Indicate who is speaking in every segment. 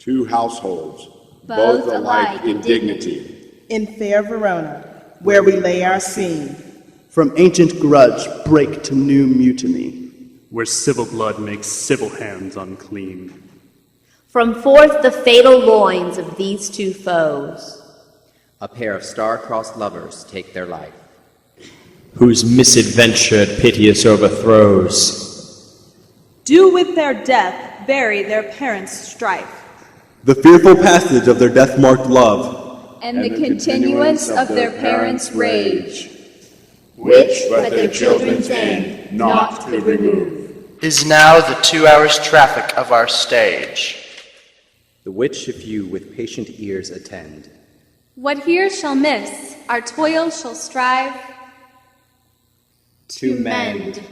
Speaker 1: Two households, both alike in dignity.
Speaker 2: In fair Verona, where we lay our scene.
Speaker 3: From ancient grudge break to new mutiny.
Speaker 4: Where civil blood makes civil hands unclean.
Speaker 5: From forth the fatal loins of these two foes.
Speaker 6: A pair of star-crossed lovers take their life.
Speaker 7: Whose misadventured piteous overthrows.
Speaker 8: Do with their death bury their parents' strife.
Speaker 9: The fearful passage of their death-marked love.
Speaker 10: And the continuance of their parents' rage.
Speaker 1: Which but their children's aim not could remove.
Speaker 11: Is now the 2 hours traffic of our stage.
Speaker 6: The which if you with patient ears attend.
Speaker 10: What here shall miss, our toil shall strive to mend.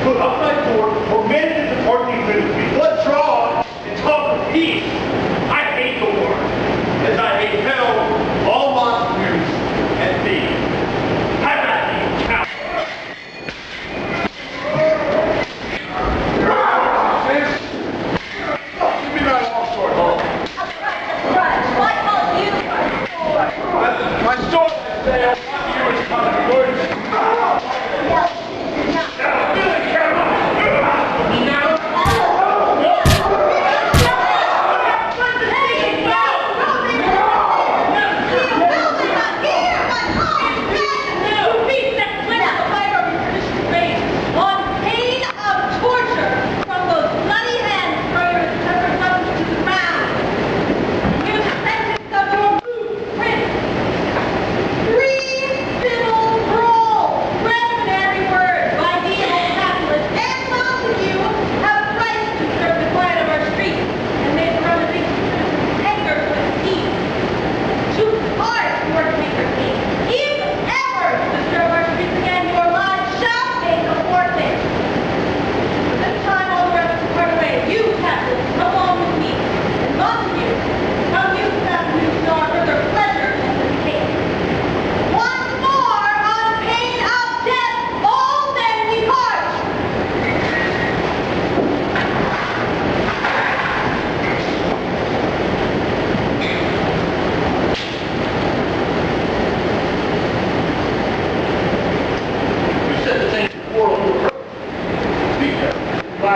Speaker 12: Put up my door, or manage the party with me. Let's draw!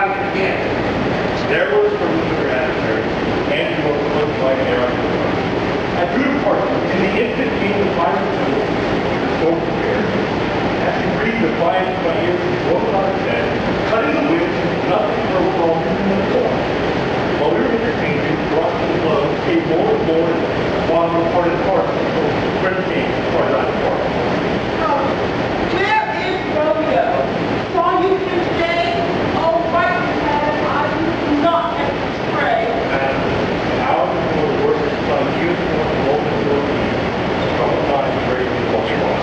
Speaker 1: time at hand. There was for me your adversary, and your foot like an arrow. I drew to part in the instant being the fire of the so prepared. As he breathed defiance in my ears, he broke on his head, cutting the wind, nothing broke from him in the form. While we were interchanging, brought to the blow, came more and more upon the parted parts until the friend came as far as I was.
Speaker 2: Where is Romeo? Saw you here today? Oh, right, I do not have to pray.
Speaker 1: And hours before the work of some years before the open door of the troubled time greatly walked on,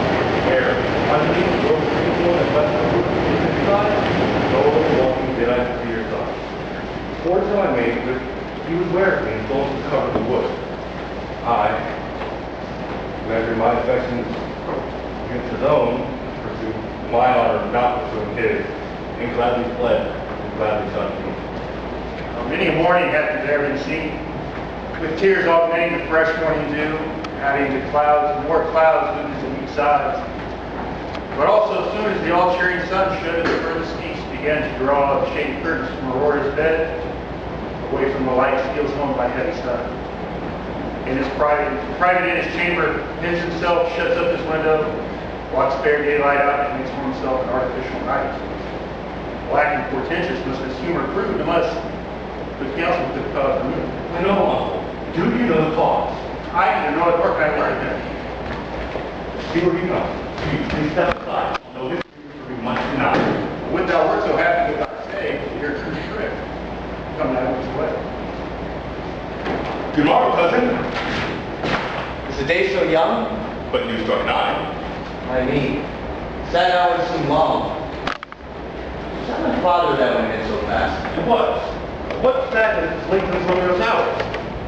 Speaker 1: where, underneath the rope people and left the roof of the side, no walking did I see your thoughts. Towards him I made, but he was wary and told to cover the wood. I measured my affections against his own, pursued my honor, not pursuing his, and gladly fled, and gladly sought me. Many a morning hath there been seen, with tears augmenting the fresh morning dew, adding to clouds, more clouds moved to each side. But also, as soon as the all-cheering sun should in the furthest east began to draw the shady curtains from Aurora's bed, away from the light steals home by heavy sun. In his private in his chamber, hins himself, shuts up his window, blocks fair daylight out, and makes for himself an artificial night. Black and portentous must this humor prove, unless the counsel took cause removed. I know, uncle. Do you know the cause? I neither know it nor can I learn it. See where you go. Please step aside. No history for me much tonight. Would thou wert so happy with thy stay, to hear true shrift. Come now this way. Good morrow, cousin.
Speaker 11: Is the day so young?
Speaker 1: But you struck 9.
Speaker 11: I mean, sad hours seem long. Is that my father that went in so fast?
Speaker 1: It was. What sadness lengthens Romeo's hours?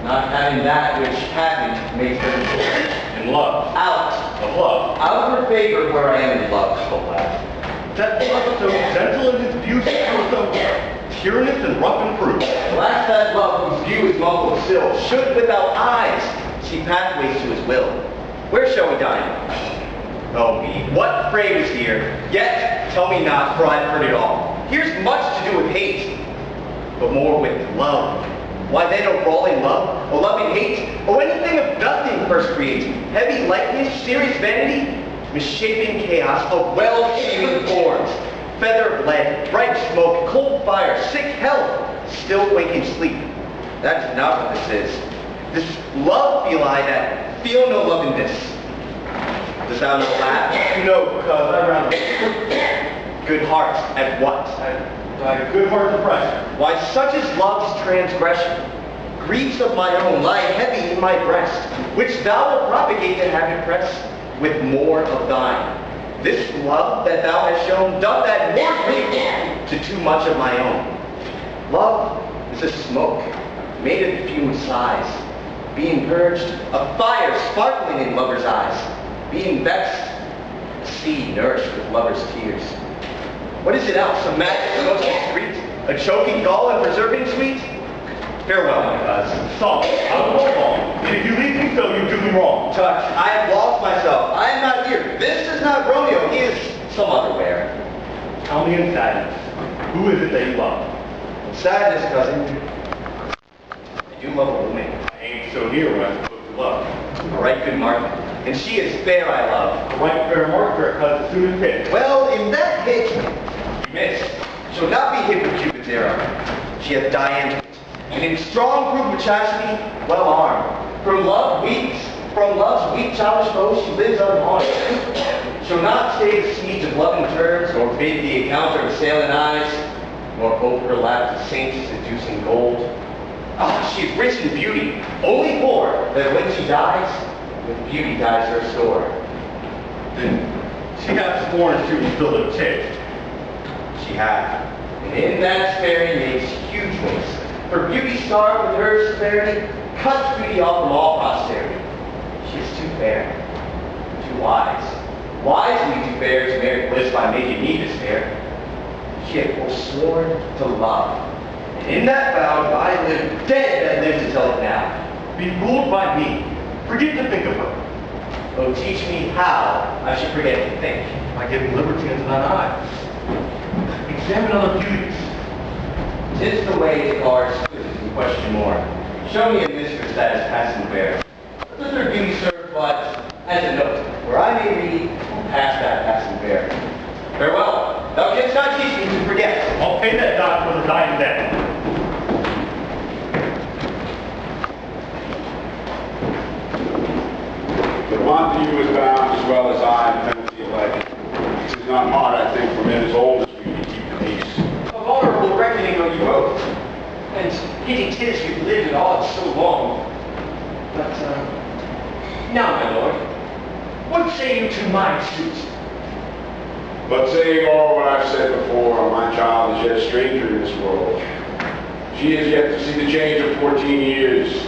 Speaker 11: Not having that which having makes them
Speaker 1: In love.
Speaker 11: out.
Speaker 1: Of love.
Speaker 11: Out of her favor where I am in love.
Speaker 1: Alas. That love so gentle in its views, so tyrannous and rough and cruel.
Speaker 11: Alas, that love whose view is muffled still, should without eyes see pathways to his will. Where shall we dine? Oh me, what fray is here? Yet tell me not, for I've heard it all. Here's much to do with hate, but more with love. Why then, O brawling love, O loving hate, O anything of nothing first create, heavy lightness, serious vanity, misshapen chaos of well-seeming forms, feather of lead, bright smoke, cold fire, sick health, still waking sleep. That is not what this is. This love feel I that feel no love in this. Does thou know laugh?
Speaker 1: No, because I rather
Speaker 11: Good heart at what?
Speaker 1: thy good heart depression.
Speaker 11: Why such is love's transgression. Griefs of my own lie heavy in my breast, which thou wilt propagate and have impressed with more of thine. This love that thou hast shown doth add more grief to too much of my own. Love is a smoke made of fumed sighs, being purged, a fire sparkling in lover's eyes, being vexed, a sea nourished with lover's tears. What is it else? A magic emotional sweet? A choking gall and preserving sweet? Farewell, my cousin.
Speaker 1: Stop. I will go wrong. And if you leave me so, you do me wrong.
Speaker 11: Touch, I have lost myself. I am not here. This is not Romeo. He is some other where.
Speaker 1: Tell me in sadness, who is it that you love?
Speaker 11: Sadness, cousin. I do love a woman.
Speaker 1: I ain't so near what I'm supposed to love.
Speaker 11: A right good mark. And she is fair, I love.
Speaker 1: A right fair mark for a cousin soon as hit.
Speaker 11: Well, in that hit, you miss. Shall not be hit with Cupid's arrow. She hath dianed, and in strong proof of chastity, well armed. From love's weak childish foes, she lives unharmed. Shall not stay the siege of love and terms, nor bid the encounter of assailing eyes, nor hope her lap to saints seducing gold. Ah, she is rich in beauty, only poor, that when she dies, with beauty dies her store.
Speaker 1: Then she hath sworn to refill the taste.
Speaker 11: She hath, and in that severity makes huge waste. For beauty starved with her severity, cuts beauty off from all posterity. She is too fair, too wise, wisely too fair to merit bliss by making me despair. She hath forsworn to love, and in that vow I live dead that live to tell it now.
Speaker 1: Be ruled by me. Forget to think of her.
Speaker 11: Oh, teach me how I should forget to think.
Speaker 1: By giving liberty unto thine eyes. Examine other beauties.
Speaker 11: Since the way to our exquisite and question more, show me a mistress that is passing fair. Let her beauty serve but as a note, where I may read past that passing fair. Farewell. Thou canst not teach me to forget.
Speaker 1: I'll pay that dot for the dying debt.
Speaker 12: The Montague is bound as well as I in penalty of legend. It is not hard, I think, for men as old as we to keep the peace.
Speaker 11: A vulnerable reckoning are you both, and pity 'tis you've lived at odds so long. But, now, my lord, what say you to my suit?
Speaker 12: But saying all what I've said before, my child is yet a stranger in this world. She is yet to see the change of 14 years.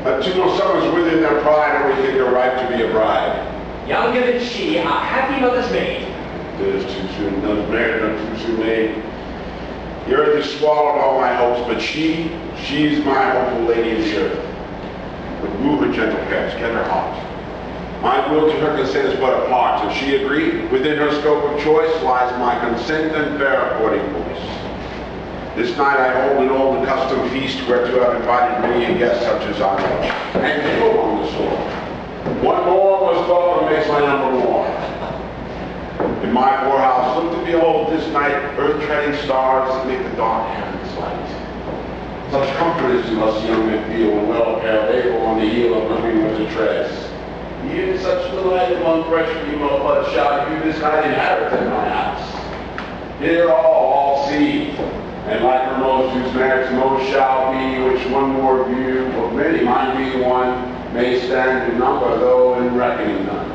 Speaker 12: Until someone's within their pride, or we think her right to be a bride.
Speaker 11: Younger than she, a happy mother's maid.
Speaker 12: It is too soon, none married, none too soon made. The earth has swallowed all my hopes, but she's my hopeful lady of the earth. But move her gentle pets, get her heart. My will to her consent is but a part. If she agree, within her scope of choice lies my consent and fair according voice. This night I hold an old and custom feast whereto I've invited many a guest such as I am, and you among the sword. One more was thought and makes my number more. In my poor house, look to behold this night earth-treading stars that make the dark heavens light. Such comfort as do us young men feel when well apparelled, able on the heel of living with the treads. Even such delight among fresh female buds shall you this night inherit in my house. Here all see, and like Romeo whose marriage most shall be, which one more view of many, mine be one, may stand in number, though in reckoning none.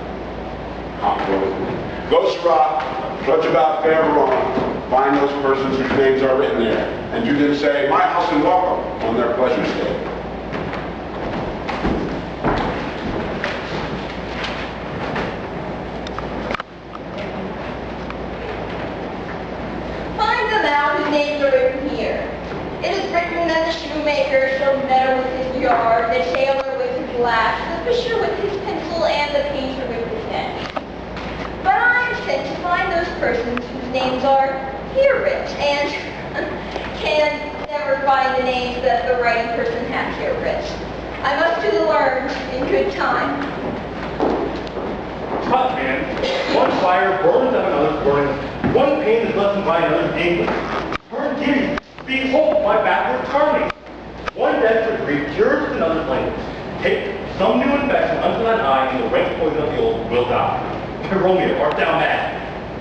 Speaker 12: Come with me. Go, Sirrah, trudge about fair Verona, find those persons whose names are written there, and do them say, my house and welcome on their pleasure day.
Speaker 2: Find them out whose names are written here. It is written that the shoemaker shall meddle with his yard, the tailor with his lash, the fisher with his pencil, and the painter with his pen. But I am sent to find those persons whose names are here writ, and can never find the names that the writing person hath here writ. I must do the learned in good time.
Speaker 1: Tut, man. One fire burns up another's burning. One pain is lessened by another's anguish. Turn giddy. Behold my backward turning. One death for grief cures another's language. Take some new infection unto thine eye, and the rank poison of the old will die. Romeo, art thou mad?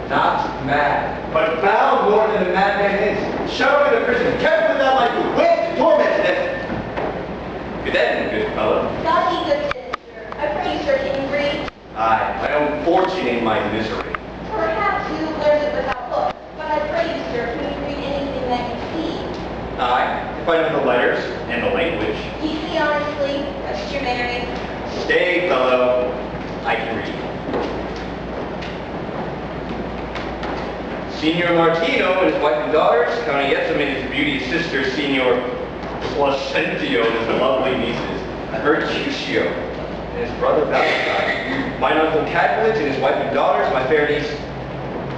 Speaker 11: Not mad, but foul more than a madman is. Shut up in the prison, kept without life, whipped, tormented, and... Good then, good fellow.
Speaker 2: God be good citizen, sir. I pray you, sir, can you read?
Speaker 11: Aye, my own fortune in my misery.
Speaker 2: Perhaps you learned it without books, but I pray you, sir, can you read anything that you see?
Speaker 11: Aye, if I know the letters and the language.
Speaker 2: Easy, honestly, rest your Mary.
Speaker 11: Stay, fellow, I can read. Signor Martino and his wife and daughters, Countess and his beauteous sister, Signor Placentio and his lovely nieces, Mercutio and his brother Valentine, mine uncle Capulet and his wife and daughters, my fair niece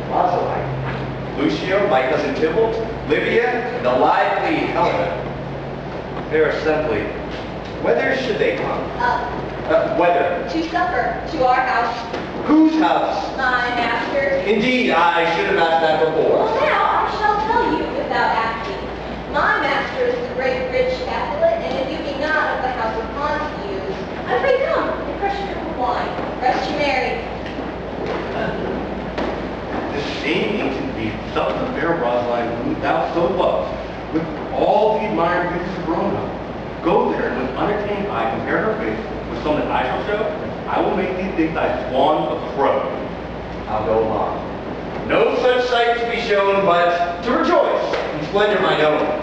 Speaker 11: Lazarine, Lucio, my cousin Tybalt, Livia, and the lively Helena. Fair assembly, whether should they come? Whether?
Speaker 2: To supper, to our house.
Speaker 11: Whose house?
Speaker 2: My master's.
Speaker 11: Indeed, I should have asked that before.
Speaker 2: Well, now I shall tell you without asking. My master is the great rich Capulet, and if you be not of the house of Montagues, I pray come, refresh your cup of wine. Rest you merry.
Speaker 1: This same ancient beast, such the fair Rosaline whom thou so lovest, with all the admired beauties of Romeo. Go there, and with unentertained eye compare her face with some that I shall show. I will make thee think thy swan a crow.
Speaker 11: I'll go along. No such sight to be shown, but to rejoice in splendor mine own.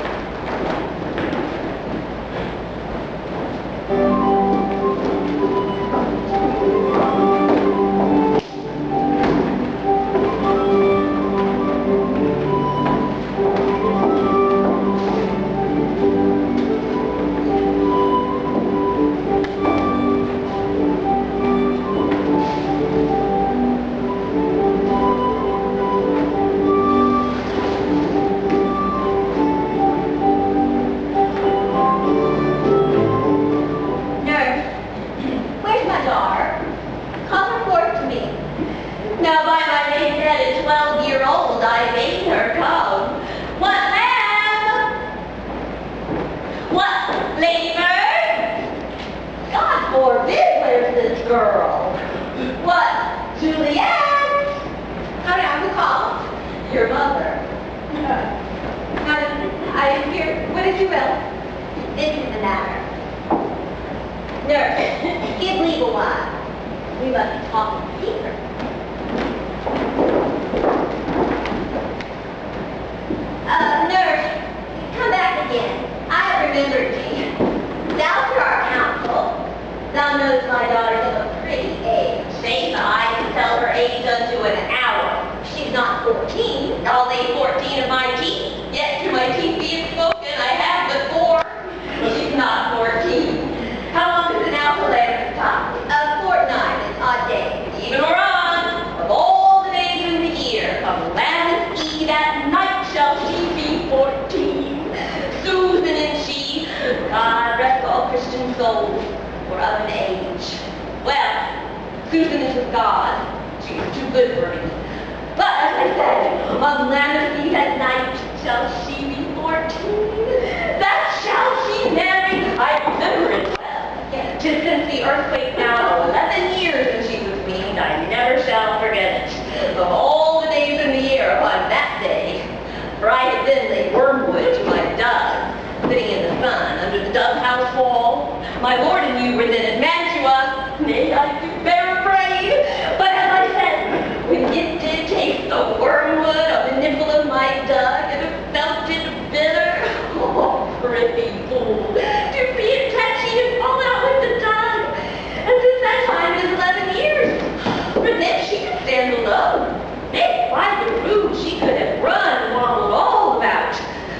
Speaker 2: I'm here. What is your will? This is the matter. Nurse, give leave a while. We must talk in secret. Nurse, come back again. I have remembered thee. Thou art our counsel. Thou knowest my daughter's of a pretty age. Faith, I can tell her age unto an hour. She's not 14. All they 14 of my teeth. Yet to my teeth be it spoken, I have but 4. She's not 14. How long is it now till they're top? A fortnight and odd days. Even we're on. Of all the days in the year, of Lammas Eve at night shall she be 14. Susan and she, God rest all Christian souls, were of an age. Well, Susan is with God. She's too good for me. But as I said, on Lammas Eve at night shall she be 14. That shall she marry. I remember it well. Yes, 'tis since the earthquake now 11 years since she was weaned. I never shall forget it. Of all the days in the year upon that day, for I had been laid wormwood to my dove, sitting in the sun under the dove house wall. My lord and you were then at Mantua. Nay, I do bear afraid. But as I said, when it did taste the wormwood of the nipple of my dove, and it felt it bitter. Oh, pretty fool, to be it touchy and fall out with the dove. And since that time it is 11 years. For then she could stand alone. If by the road she could have run and waddled all about.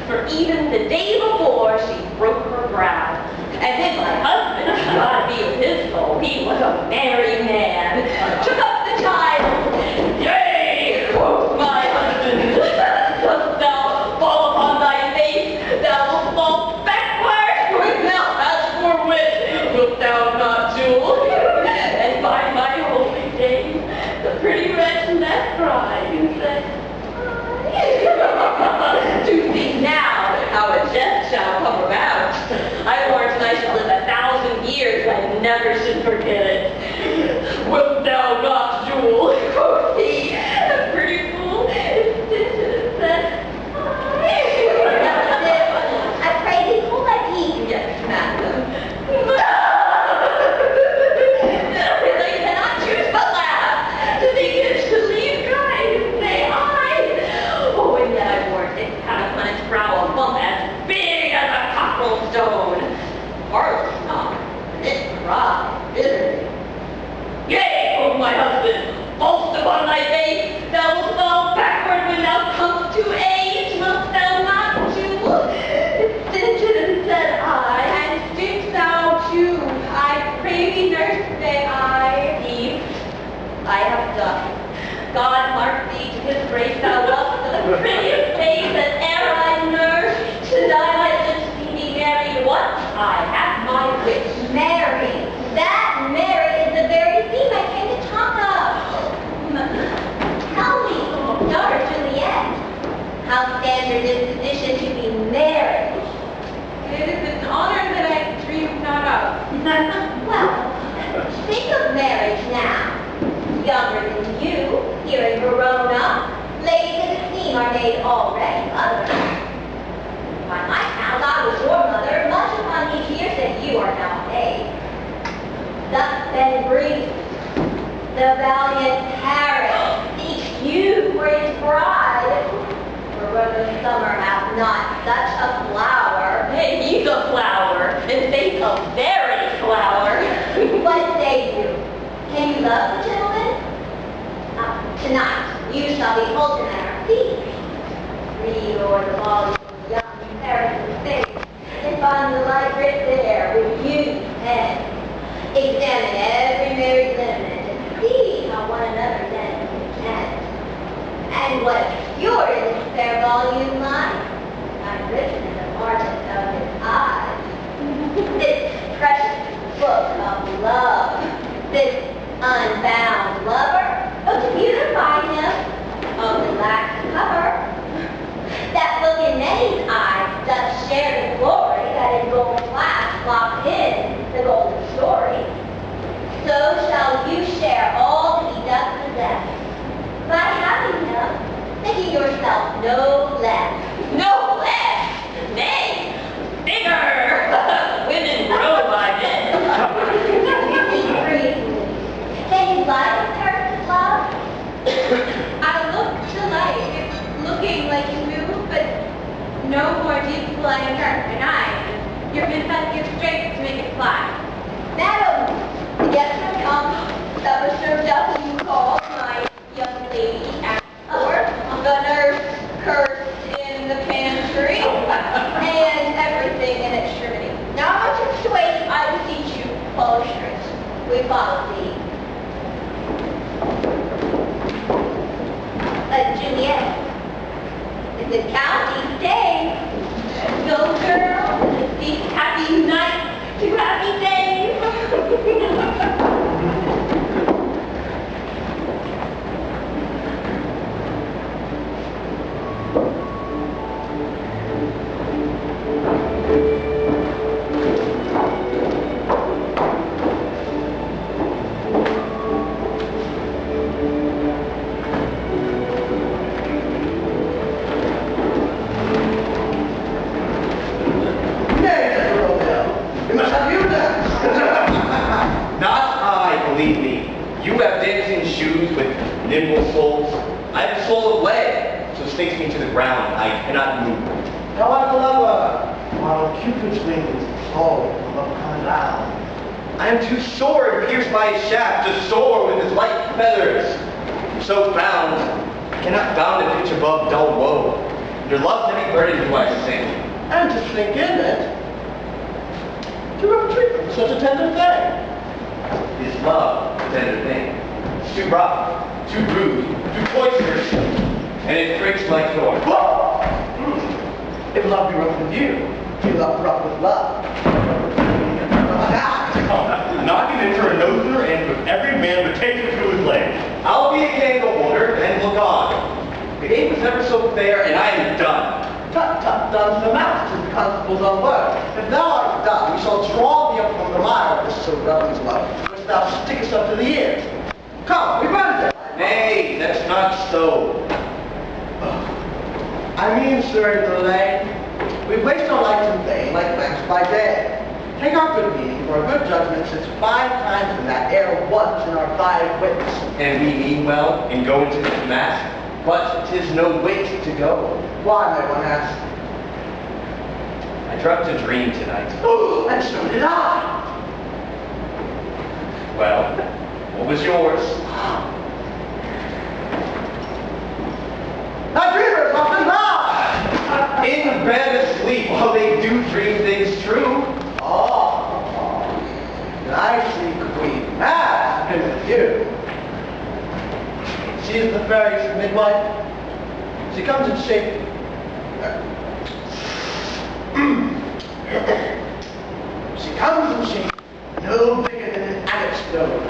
Speaker 2: For even the day before she broke her brow. And then my husband, God be with his soul, he was a merry man, took up the child. Yea, quoth my husband, dost thou fall upon thy face, thou wilt fall backward. When thou hast for wit, wilt thou not, Jewel? And by my holy day, the pretty wretch left crying and said, to think now how a jest shall come about. I warrant I shall live 1,000 years, I never should forget it. Wilt thou not, Jewel? Quoth he, the pretty fool, and said, I pray thee, hold thy peace. Yes, madam. I cannot choose but laugh. To think it to leave crying and say, I. Oh, and yet I warrant it had upon its brow a bump as big as a cockerel stone. Hardly not. It cried bitterly. Yea, quoth my husband, false upon thy face, thou wilt fall backward when thou comest to age, wilt thou not, Jewel? It stinted and said I, and stint thou too. I pray thee, nurse, say I. Eve, I have done. God mark thee to his grace, thou wast the prettiest face that e'er I nursed. To die my lips see thee married once, I have my wish. Mary, that Mary is the very thing I came to talk of. Tell me, daughter Juliet, how stands your disposition to be married? It is an honor that I dreamed not of. Well, think of marriage now. Younger than you, here in Verona, ladies of esteem are made already mothers. By my count, I was your mother much upon these years that you are now made. Thus then breathes the valiant Paris seeks you for his bride. Verona's summer hath not such a flower. Hey, he's a flower, and faith a very flower. What say you? Can you love the gentleman? Tonight, you shall be Fulton at our feet. Read o'er the volume of young Paris' face, and find the light writ there with you and examine every married lineament and see how one another then content. And what obscure in this fair volume lies, I'm written in the margin of his eyes. This precious book of love, this unbound lover, to beautify him, only lacks a cover. That book in many's eyes doth share the glory that in gold flash locks in the golden story. So shall you share all that he doth possess, by having him, making yourself no less. No less! Nay, lantern, and you're going to have to give strength to make it fly. Madam, yes, come. That was served up when you called my young lady at the nurse cursed in the pantry, and everything in extremity. Now, much to wait, I beseech you, follow strict. We follow thee. Juliet, is it county day? Go, girl. These happy nights to happy days.
Speaker 11: nimble souls. I have a soul of lead, so stakes me to the ground. I cannot move.
Speaker 1: However, lover, while Cupid's wings fall above Carlisle.
Speaker 11: I am too sore to pierce my shaft, to soar with his light feathers. So bound, I cannot bound a pitch above dull woe. Your love's heavy burden do I sing.
Speaker 1: And to sink in it, to retreat from such a tender thing.
Speaker 11: Is love a tender thing? Too rough, too rude, too boisterous, and it breaks my thorn.
Speaker 1: If love be rough with you, you love rough with love.
Speaker 12: Knock it into a noser and with every man but take it to his leg.
Speaker 11: I'll be a candle holder and look on. The game was never so fair, and I am done.
Speaker 1: Tut tut, done to the mouth, to the constable's own word. If thou art done, we shall draw thee up from the mire of this so reverend love, which thou stickest up to the ears. Come, we run it.
Speaker 11: Nay, that's not so.
Speaker 1: I mean, sir, delay. We waste our life in vain, like lamps by day. Take our good meaning, for a good judgment sits 5 times in that air once in our 5 wits.
Speaker 11: And we mean well and go into the mass, but 'tis no wait to go.
Speaker 1: Why, may one ask?
Speaker 11: I dreamt a dream tonight.
Speaker 1: Oh, and so did I.
Speaker 11: Well, what was yours?
Speaker 1: My dreamers often lie.
Speaker 11: In bed asleep, while they do dream things true.
Speaker 1: Oh, and I see Queen Mab has been with you. She is the fairy's midwife. She comes in shape. She comes in shape no bigger than an agate stone,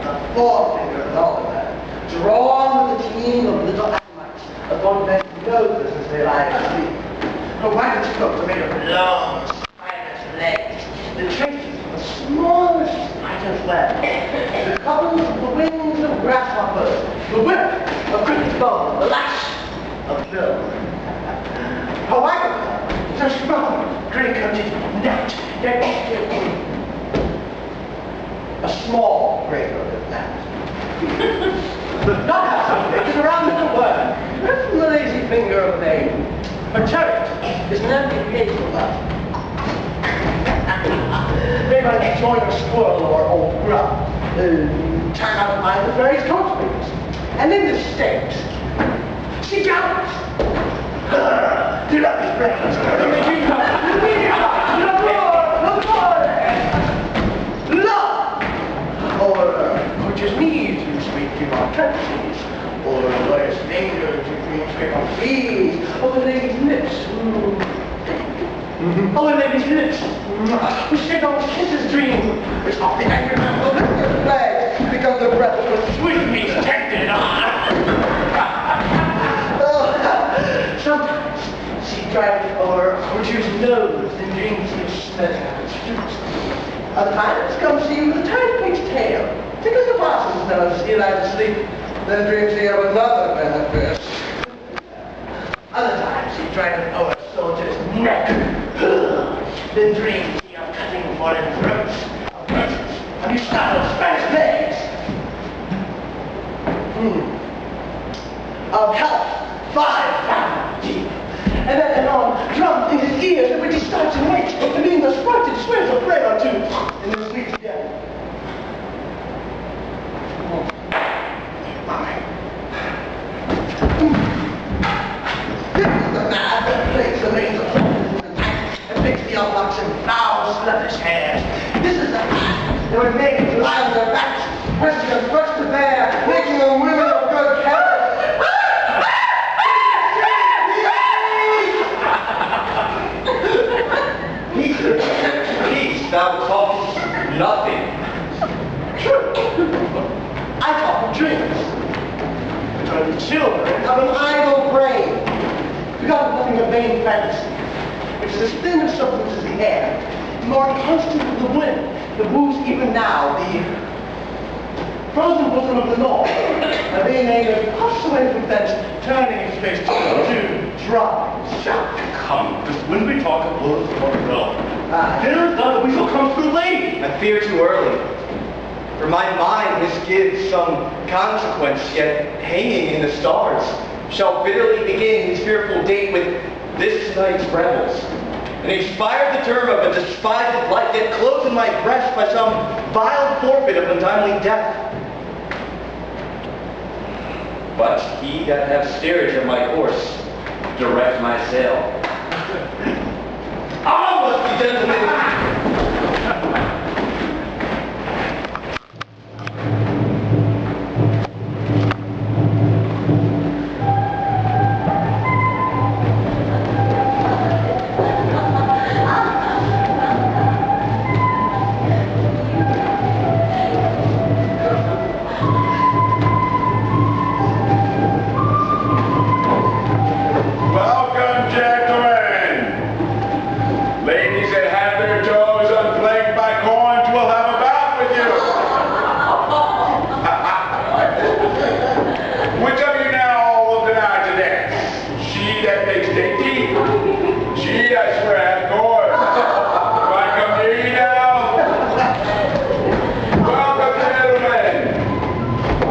Speaker 1: a forefinger and all of that, drawn with a team of little animals upon men's noses as they lie asleep. Her wagon's coat are made of long, spineless legs, the traces of the smallest spider's web, the couples of the wings of grasshoppers, the whip of cricket bone, the lash of bill. Her wagon is a strong, gray-coated net, a small gray-coated net. Not half so big as a round little worm, from the lazy finger of a maiden. Her chariot is an empty hazelnut. Maybe I can join a squirrel or old grub, turn out behind the fairy's coat springs. And in the stakes, she gallops. Do not be afraid. Love! Or coaches knees who sweep through our trenches, or lawyer's fingers who scrape on fleas, or the lady's lips. Oh, the lady's lips, who shake on kisses dream, which off the angry man will lift their flags, because the breath of the sweet meat tempted on. Sometimes she drives over a courtier's nose and dreams he is smelling out its fruit. Other times comes she with a tiny tail, tickles the possum's nose as he lies asleep, then dreams he of another benefit. Other times she drives over a soldier's neck, then dreams he of cutting foreign throats, of verses, of Gustavo's Spanish legs. Of health, 5 fathoms deep, and then anon drums in his ears, which the locks and foul sluggish hairs. This is the path that would make them lie on their backs, pressing them first to bear, making them women of good character.
Speaker 11: Peace, thou talkest nothing.
Speaker 1: True. I talk of dreams. The children of an idle brain, begotten nothing of vain fantasy, which is as thin as substance as the air, more constant as the wind that moves even now the frozen bosom of the north, and being able to puffs away from thence, turning its face to dry.
Speaker 13: Come, because when we talk of blows of our realm, dinner is done, but we shall come too late.
Speaker 11: I fear too early. For my mind misgives some consequence, yet hanging in the stars, shall bitterly begin his fearful date with this night's revels, and expire the term of a despised life, yet close in my breast by some vile forfeit of untimely death. But he that hath steerage of my course, direct my sail. Onward, gentlemen!
Speaker 12: Welcome, gentlemen. Ladies that have their toes unplagued by corns will have a bout with you. Which of you now will deny to dance? She that makes dainty? She, I swear, hath corns. Do I come near you now? Welcome, gentlemen.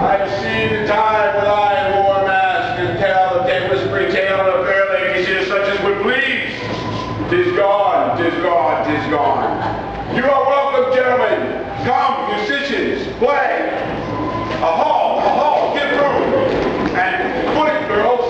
Speaker 12: I've seen the time when I wore a mask and tell the tapestry tale of fair ladies here such as would please. 'Tis gone, 'tis gone, 'tis gone. You are welcome, gentlemen. Come, musicians, play. A hall, give room. And foot it, girls.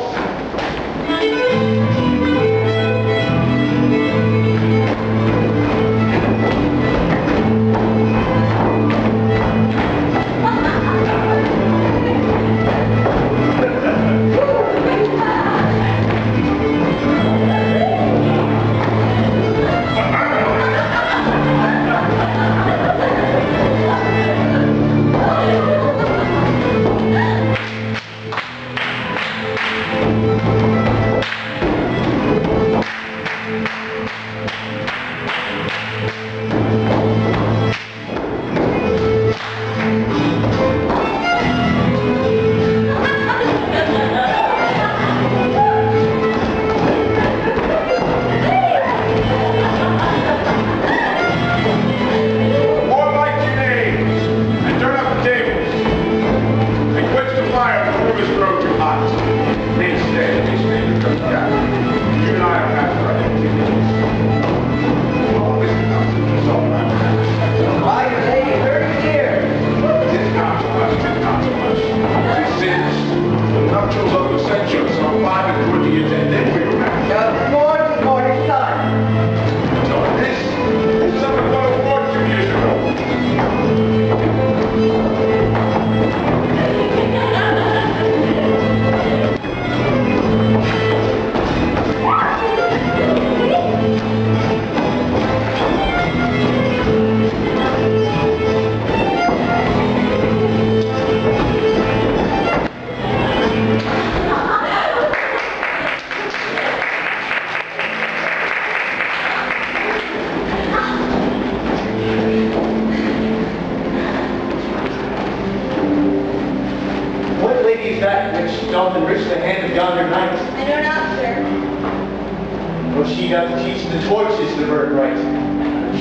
Speaker 11: doth enrich the hand of yonder knight?
Speaker 2: I know not, sir.
Speaker 11: For she doth teach the torches to burn bright.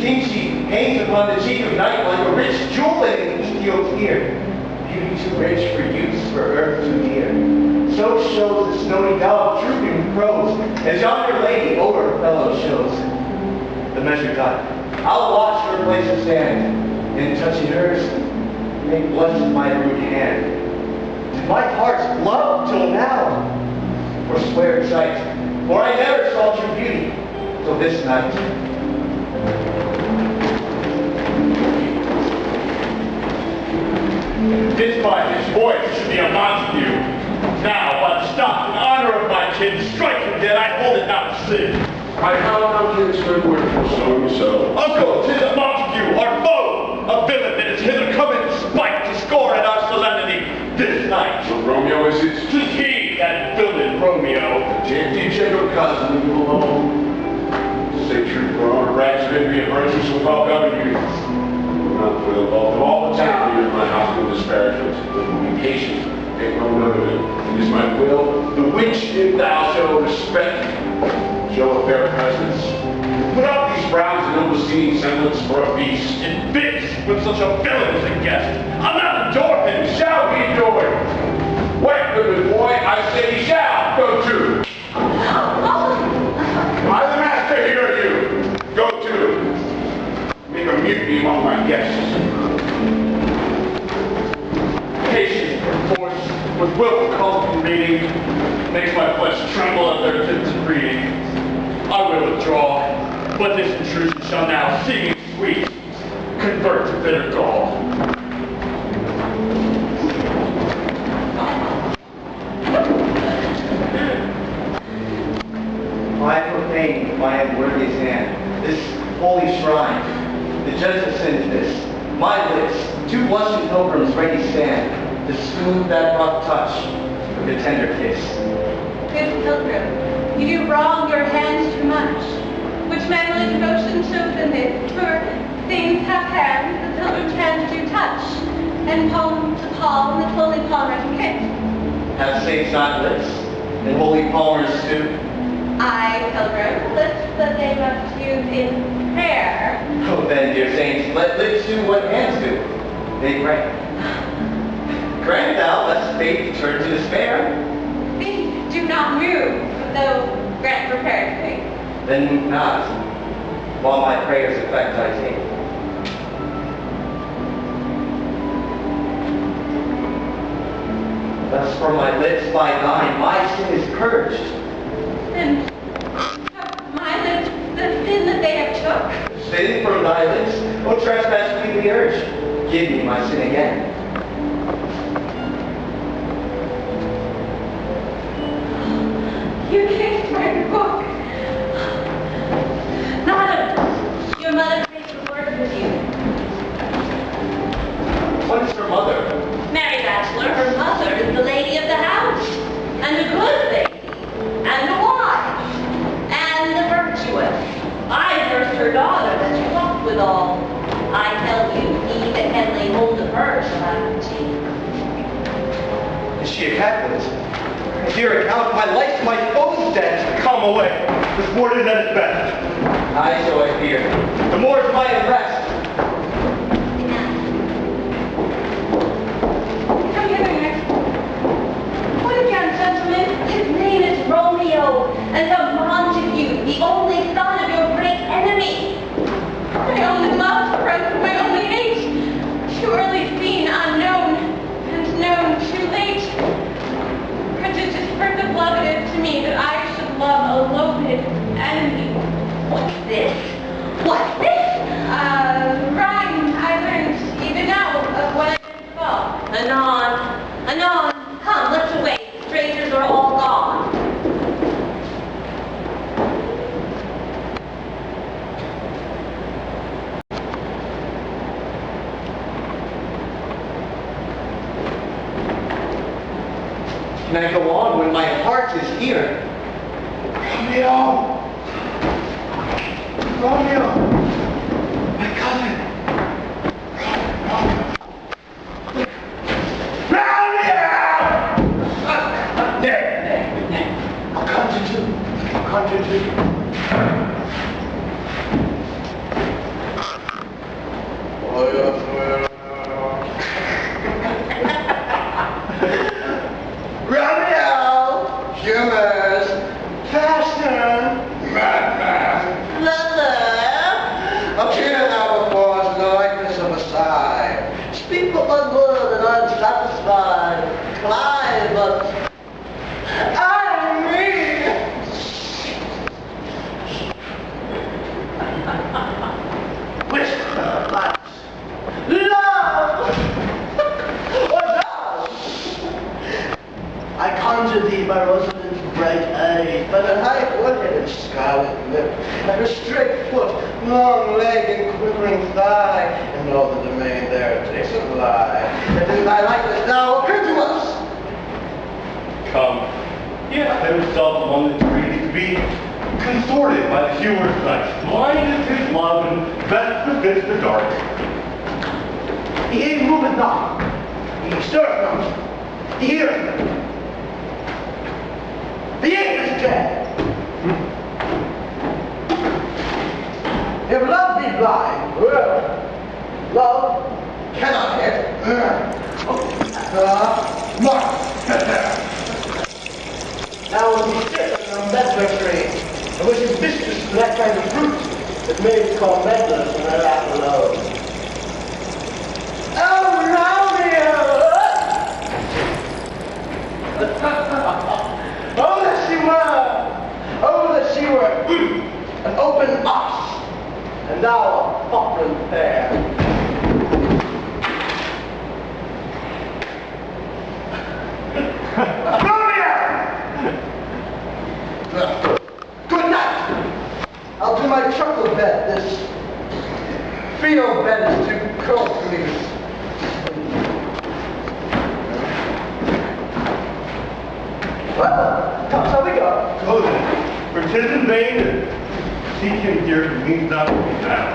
Speaker 11: Seems she hangs upon the cheek of night like a rich jewel in an Ethiop's ear. Beauty too rich for use, for earth too dear. So shows the snowy dove drooping crows, as yonder lady over her fellow shows. The measure done, I'll watch her place of stand, and touching hers, make blessed my rude hand. Did my heart's love till now, forswear its sight, for I never saw true beauty till this night.
Speaker 13: Despite his voice should be a Montague. Now, by the stock in honor of my kin, strike him dead, I hold it not to sin.
Speaker 12: I found out kids good word for so.
Speaker 13: Uncle, 'tis a Montague, our foe, a villain that is hither come in spite to score at our solemnity this night.
Speaker 12: So Romeo is it?
Speaker 13: 'Tis he, that villain Romeo.
Speaker 12: Can't teach your cousin, leave him alone. Say truth, for our rags of envy and virtues will well govern you. Not for the fault of all the time here in my house with disparagements, but be patient, take no note of it. It is my will, the which if thou shalt respect, show a fair presence. Put up these browns and ill-beseeming semblance for a feast.
Speaker 13: In fits with such a villain as a guest. I'll not adore him.
Speaker 12: Shall be adored. Wait, good boy, I say he shall. Go to. I the master hear you. Go to. Make a mutiny among my guests.
Speaker 13: Patience, perforce, with willful calm reading, makes my flesh tremble at their attempts at breeding. I will withdraw, but this intrusion shall now, seeming sweet, convert to bitter gall.
Speaker 11: I profane with my unworthiest hand this holy shrine. The gentle sin is this. My lips, two blushing pilgrims ready stand to smooth that rough touch with a tender kiss.
Speaker 2: Good pilgrim, you do wrong your hands too much. Which manly devotion so commit, for things have hands the pilgrim's hands do touch, and palm to palm the holy palmer can kiss.
Speaker 11: Have saints not lips, and holy palmers too?
Speaker 2: I, pilgrim, lips that they must use in prayer.
Speaker 11: Oh, then, dear saints, let lips do what hands do. They pray. Grant thou, lest faith turn to despair.
Speaker 2: Feet do not move, though grant prepared faith.
Speaker 11: Then move not, while my prayers effect I take. Thus from my lips by thine, my sin is purged.
Speaker 2: And my lips, the sin that they have took.
Speaker 11: Sin from thy lips, O trespass we urge. Give me my sin again.
Speaker 2: You kissed my book. Madam, your mother prays the word with you.
Speaker 11: What is her mother?
Speaker 2: Mary Bachelor, her mother is the lady of the house, and a good lady, and a wise, and the virtuous. I nursed her daughter that you walked withal. I tell you, he that can lay hold of her shall have the chief.
Speaker 11: Is she a Catholic? Dear account, my life, my oath debt.
Speaker 13: Come away. This warden at its best.
Speaker 11: I so I fear. The more is my unrest.
Speaker 2: Come here. What again, gentlemen? His name is Romeo, and the Montague, the only son of your great enemy. My only love, friend, my only hate. Too early seen, unknown, and known too late. Prodigious birth of love it is to me that I should love a loathed enemy. What's this? What's this? Rhyme I learned even now of what I did fall. Anon, anon, come, let's away. The strangers are all gone.
Speaker 11: Can I go on when my heart is here?
Speaker 12: Romeo! Romeo! My cousin! Romeo! Nay. I'll conjure you. I'll conjure you. Romeo! Humors! Faster! Madman!
Speaker 11: Mother!
Speaker 12: Appear thou before us in the likeness of a sigh.
Speaker 11: Speak but one word and I'm satisfied. Climb, but I'm me! Whisper much. Love!
Speaker 14: long leg and quivering thigh, and all the domain there takes a lie. And in thy likeness thou occur to us.
Speaker 1: Come, yet himself among the trees to be consorted by the humorous night. Blind is his love, and best befits the dark.
Speaker 14: He moveth not. He stirreth not. He heareth not. The ape is dead. If love be blind, well, love cannot hit. Mark. Now when we sit on a medlar tree, and which is mistress to that kind of fruit that maids call medlars when they're left alone. Oh, Romeo! Oh, that she were! Oh, that she were an open ox, and thou a poplar pear. Good night! I'll do my truckle bed. This field bed is too cold for me. Well, shall we go?
Speaker 1: Go then, for 'tis in vain to seek him here who means not to be found.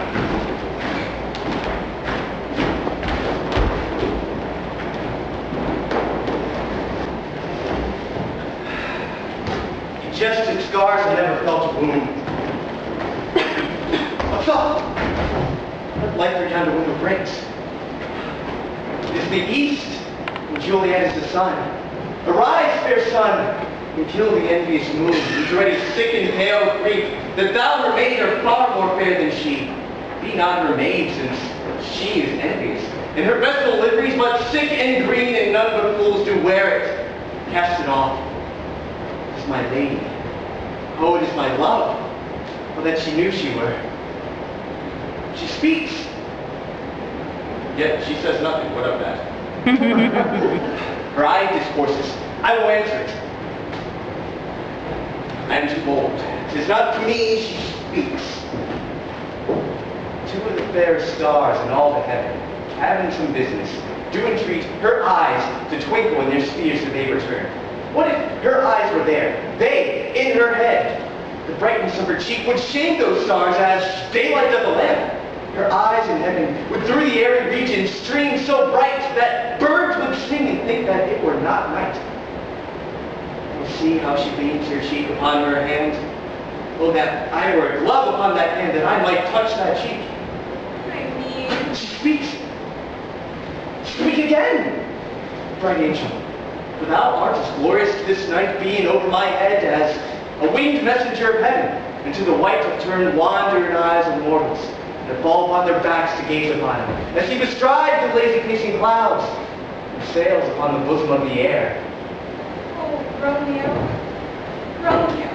Speaker 11: Majestic scars and never felt a wound. A thought! What light through yonder window breaks? It is the east, and Juliet is the sun. Arise, fair sun, and kill the envious moon, whose already sick and pale with grief, that thou her maid are far more fair than she. Be not her maid, since she is envious, and her vestal liveries but sick and green, and none but fools do wear it. Cast it off. My lady. Oh, it is my love. Oh, that she knew she were. She speaks. Yet she says nothing. What of that? Her eye discourses. I will answer it. I am too bold. 'Tis not to me she speaks. Two of the fairest stars in all the heaven, having some business, do entreat her eyes to twinkle in their spheres till they return. What if her eyes were there, they in her head? The brightness of her cheek would shame those stars as daylight doth a lamp. Her eyes in heaven would through the airy region stream so bright that birds would sing and think that it were not night. And see how she leans her cheek upon her hand. Oh, that I were a glove upon that hand, that I might touch that cheek.
Speaker 2: I mean...
Speaker 11: She speaks. Speak again, bright angel. For thou art as glorious to this night being over my head as a winged messenger of heaven, and to the white upturned wandering eyes of mortals, that fall upon their backs to gaze upon him, as he bestrides the lazy pacing clouds, and sails upon the bosom of the air.
Speaker 2: Oh, Romeo, Romeo,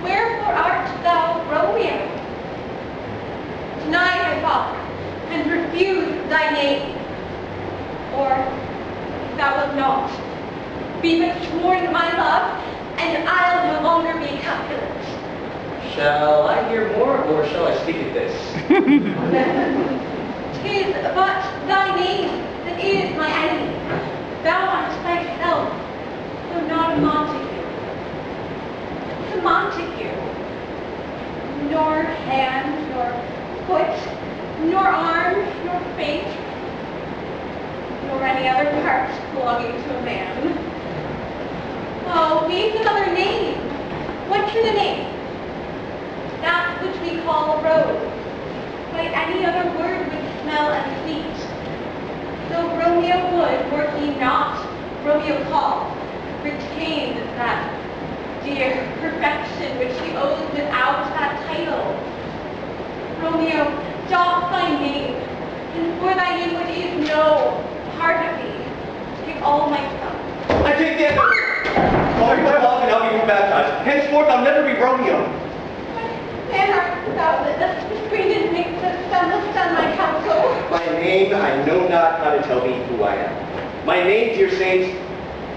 Speaker 2: wherefore art thou Romeo? Deny thy father, and refuse thy name. Or, if thou wilt not, be but sworn to my love, and I'll no longer be calculate.
Speaker 11: Shall I hear more, or shall I speak at this?
Speaker 2: 'Tis but thy name that is my enemy. Thou art thyself, though not a Montague. The Montague. Nor hand, nor foot, nor arm, nor face, nor any other part belonging to a man. Oh, name another name. What should a name? That which we call a rose. By any other word would smell and sweet. Though Romeo would, were he not Romeo called, retain that dear perfection which he owes without that title. Romeo, doff thy name, and for thy name which is no part of thee, take all my tongue.
Speaker 11: I take the other. Call me my love and I'll be baptized. Henceforth I'll never be Romeo.
Speaker 2: Man art thou that dost screen and make the sunless sun my counsel?
Speaker 11: My name, I know not how to tell thee who I am. My name, dear saint,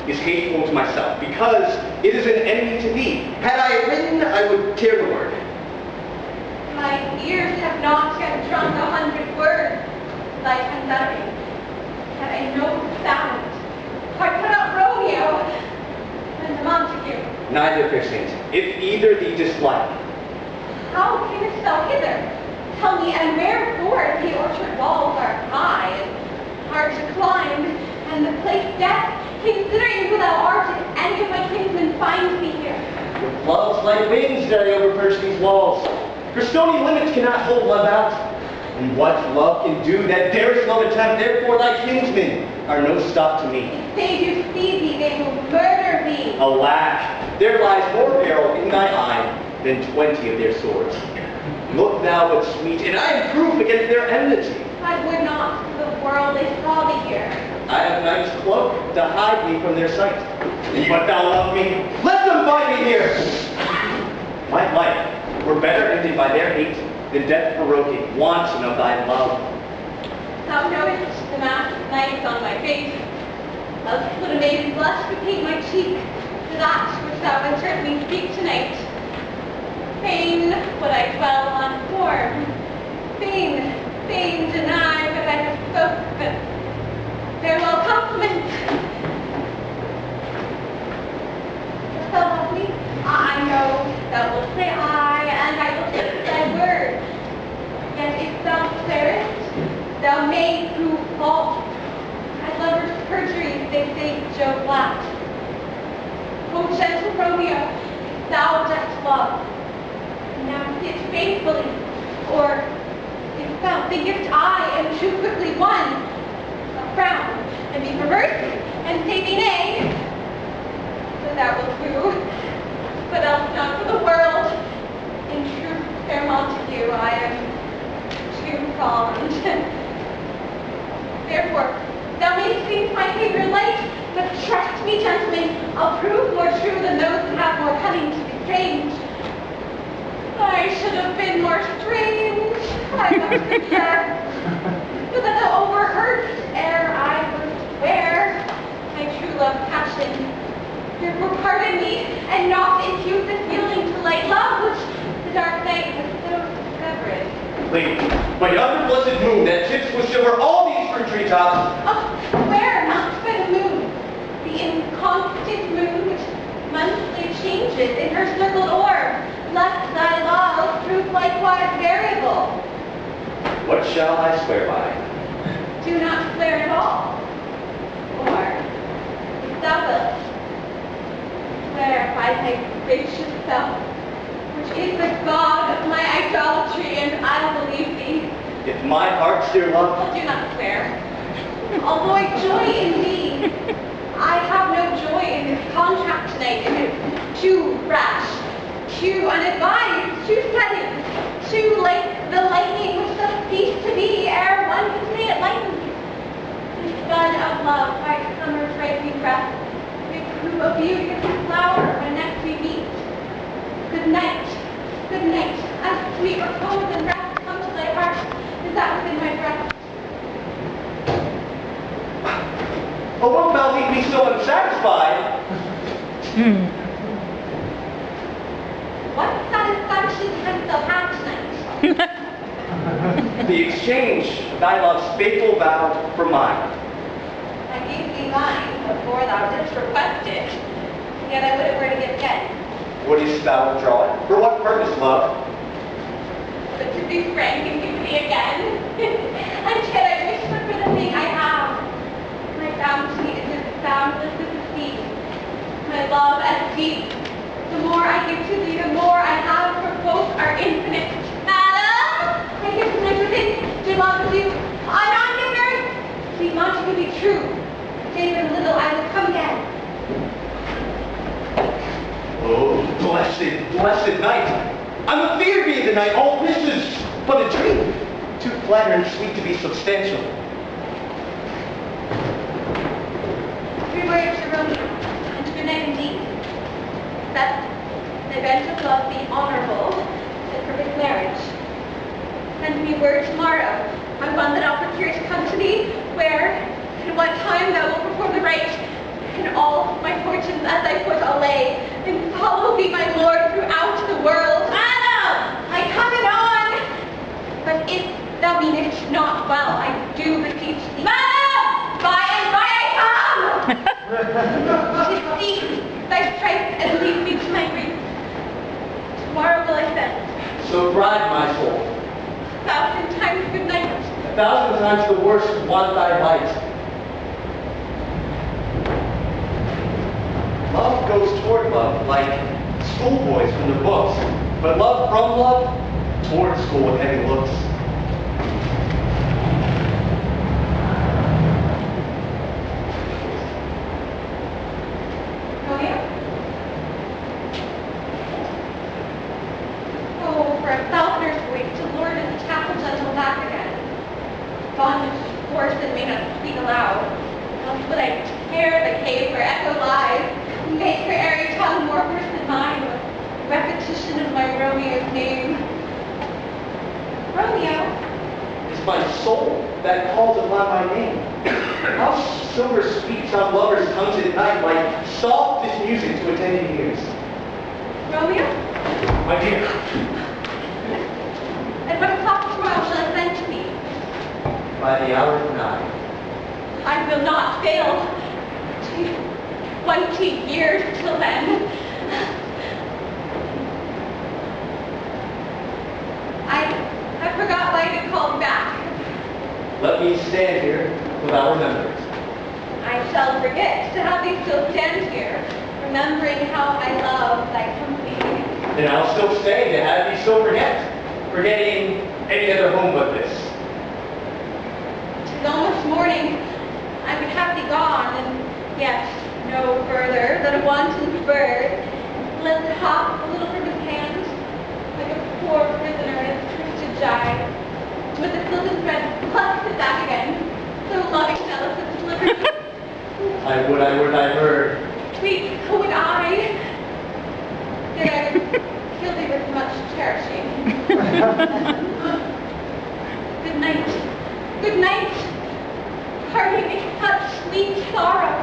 Speaker 11: is hateful to myself, because it is an enemy to thee. Had I written, I would tear the word.
Speaker 2: My ears have not
Speaker 11: Neither, fair saint, if either thee dislike.
Speaker 2: How camest thou hither? Tell me, and wherefore the orchard walls are high and hard to climb, and the place death, considering who thou art, if any of my kinsmen find me here?
Speaker 11: With love's light wings did I overperch these walls. For stony limits cannot hold love out. And what love can do that darest love attempt, therefore thy kinsmen are no stop to me.
Speaker 2: If they do see thee, they will murder thee.
Speaker 11: Alack, there lies more peril in thy eye than 20 of their swords. Look thou but sweet, and I am proof against their enmity.
Speaker 2: I would not for the world they saw thee here.
Speaker 11: I have night's cloak to hide me from their sight. But thou love me, let them find me here. My life were better ended by their hate than death provoking, wanton of thy love.
Speaker 2: Thou knowest the mask of night is on my face. Thou would a maiden blush to paint my cheek to that which thou wouldst heard me speak tonight. Fain would I dwell on form, fain deny what I have spoke, but farewell compliment. Dost thou love me? I know thou wilt say aye, and I will take thy word. Yet if thou swearest, thou may prove false. At lovers' perjury they say Joe Black. O gentle Romeo, if thou dost love, pronounce it faithfully, or if thou thinkest I am too quickly won, a frown, and be perverse, and say thee nay, so thou wilt prove, but else not for the world. In truth, fair Montague, I am too fond. Therefore, thou mayst think my favor light, but trust me, gentlemen, I'll prove more true than those who have more cunning to be strange. I should have been more strange, I must confess, but that thou overheardst ere I first swear my true love passion. Therefore pardon me, and not impute this feeling to light love, which the dark night has so discovered.
Speaker 11: Lady, by yonder blessed moon that tips with silver all these fruit treetops.
Speaker 2: Oh, where not by the moon, the inconstant moon which monthly changes in her circled orb, lest thy love prove likewise variable.
Speaker 11: What shall I swear by?
Speaker 2: Do not swear at all. Or, if thou wilt, swear by thy gracious self, which is the God of my idolatry, and I believe thee.
Speaker 11: If my heart's dear love,
Speaker 2: Oh, do not swear. Although I joy in thee, I have no joy in this contract tonight. It is too rash, too unadvised, too sudden, too like the lightning which doth cease to be ere one can say it lightens. The sun of love by summer's ripening breath may prove a beautiful flower when next we meet. Good night, as sweet repose and rest come to thy heart as that within my breast.
Speaker 11: Oh, wilt thou leave me so unsatisfied?
Speaker 2: What satisfaction canst thou have tonight?
Speaker 11: The exchange of thy love's faithful vow for mine.
Speaker 2: I gave thee mine before thou didst request it, yet I would have heard it again.
Speaker 11: Wouldst thou withdraw it? For what purpose, love?
Speaker 2: But to be frank and give thee again, and yet I wish but for the thing I have. My bounty is as boundless as the sea, my love as deep. The more I give to thee, the more I have, for both are infinite. Madam, I give tonight within, dear Montague, I'm not ignorant. Sweet Montague, be true. David little, I will come again.
Speaker 11: Oh, blessed night! I'm afeard be the night, all this is but a dream, too flattering sweet to be substantial.
Speaker 2: 3 words to Romeo, and good night indeed. That the event of love be honorable, and perfect marriage. Send me word tomorrow, on one that I'll procure to come to thee, where, and what time thou wilt perform the rite, and all my fortunes as thy foot I'll lay, and follow thee, my lord, throughout the world. Madam, I come anon! But if thou meanest not well, I do beseech thee. Madam, by and by I come! To seek thy strife and lead me to my grief. Tomorrow will I send.
Speaker 11: So thrive, my soul.
Speaker 2: 1,000 times good night.
Speaker 11: 1,000 times the worst want thy light. Love goes toward love, like schoolboys from the books. But love from love, toward school with heavy looks.
Speaker 2: Romeo? Oh, for a falconer's wing to lord in the chapel gentle back again. Bondage to force and may not speak aloud. Else would I tear the cave where echo lies, and make her airy tongue more worse than mine, with repetition of my Romeo's name. Romeo?
Speaker 11: It's my soul that calls upon my name. How silver speaks on lovers' tongues at night, like softest music to attending ears.
Speaker 2: Romeo?
Speaker 11: My dear.
Speaker 2: At what o'clock tomorrow shall I send to thee?
Speaker 11: By the hour of 9.
Speaker 2: I will not fail. 20 years till then. I forgot why you called back.
Speaker 11: Let me stand here without remembering.
Speaker 2: I shall forget to have thee still stand here, remembering how I love thy company.
Speaker 11: And I'll still stay to have thee so forgetting any other home but this.
Speaker 2: 'Tis almost morning. I would have thee gone, and yet no further than a wanton bird let the hop a little from his hand, like a poor prisoner in its twisted gyve, with the silken thread plucks it back again, so loving jealous of its liberty.
Speaker 11: I would I heard.
Speaker 2: Sweet, so would I. Yet I would kill thee with much cherishing. Good night. Good night. Parting is such sweet sorrow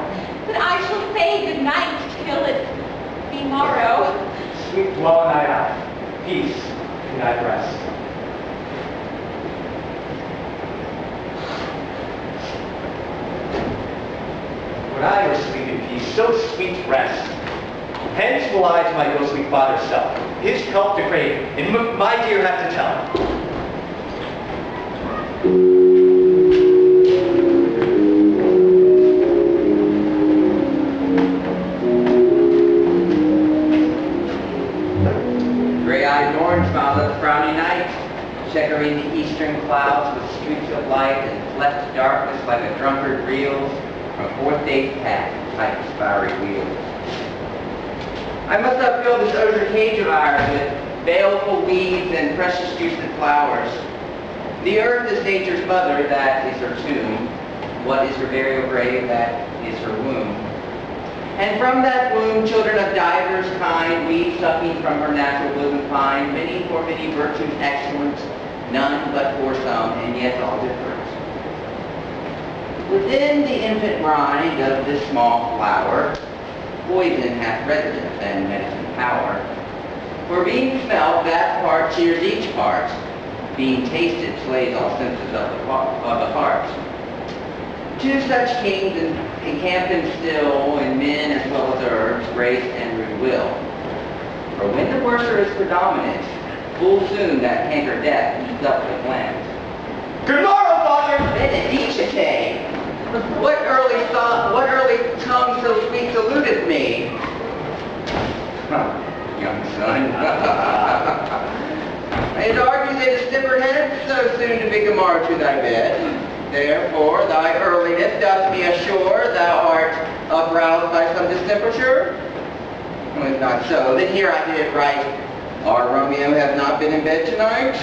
Speaker 2: that I shall say good night till it be morrow.
Speaker 11: Sweet dwell night out. Peace in thy breast. Would I were sweet in peace, so sweet rest. Hence will I to my ghostly father's cell, his help to crave, and my dear have to tell.
Speaker 15: Gray-eyed orange mouth of frowny night, checkering the eastern clouds with streaks of light and cleft darkness like a drunkard reels from a fourth day's path, tight spiry wheels. I must not fill this osier cage of ours with baleful weeds and precious juiced flowers. The earth is nature's mother, that is her tomb. What is her burial grave, that is her womb. And from that womb, children of divers kind, we sucking from her natural bosom find, many for many virtues excellent, none but for some, and yet all different. Within the infant rind of this small flower, poison hath residence and medicine power. For being smelt, that part cheers each part. Being tasted, slays all senses of the heart. Two such kings encamp and still, in men as well as herbs, grace and rude will. For when the worser is predominant, full soon that canker death eats up the plant.
Speaker 11: Good morrow, Father!
Speaker 15: Benedicite! What early tongue so sweet saluteth me? Young son. It argues it is stiffer head so soon to be gamar to thy bed. Therefore, thy earliness doth me assure thou art uproused by some distemperature. If not so, then here I did write, our Romeo have not been in bed tonight.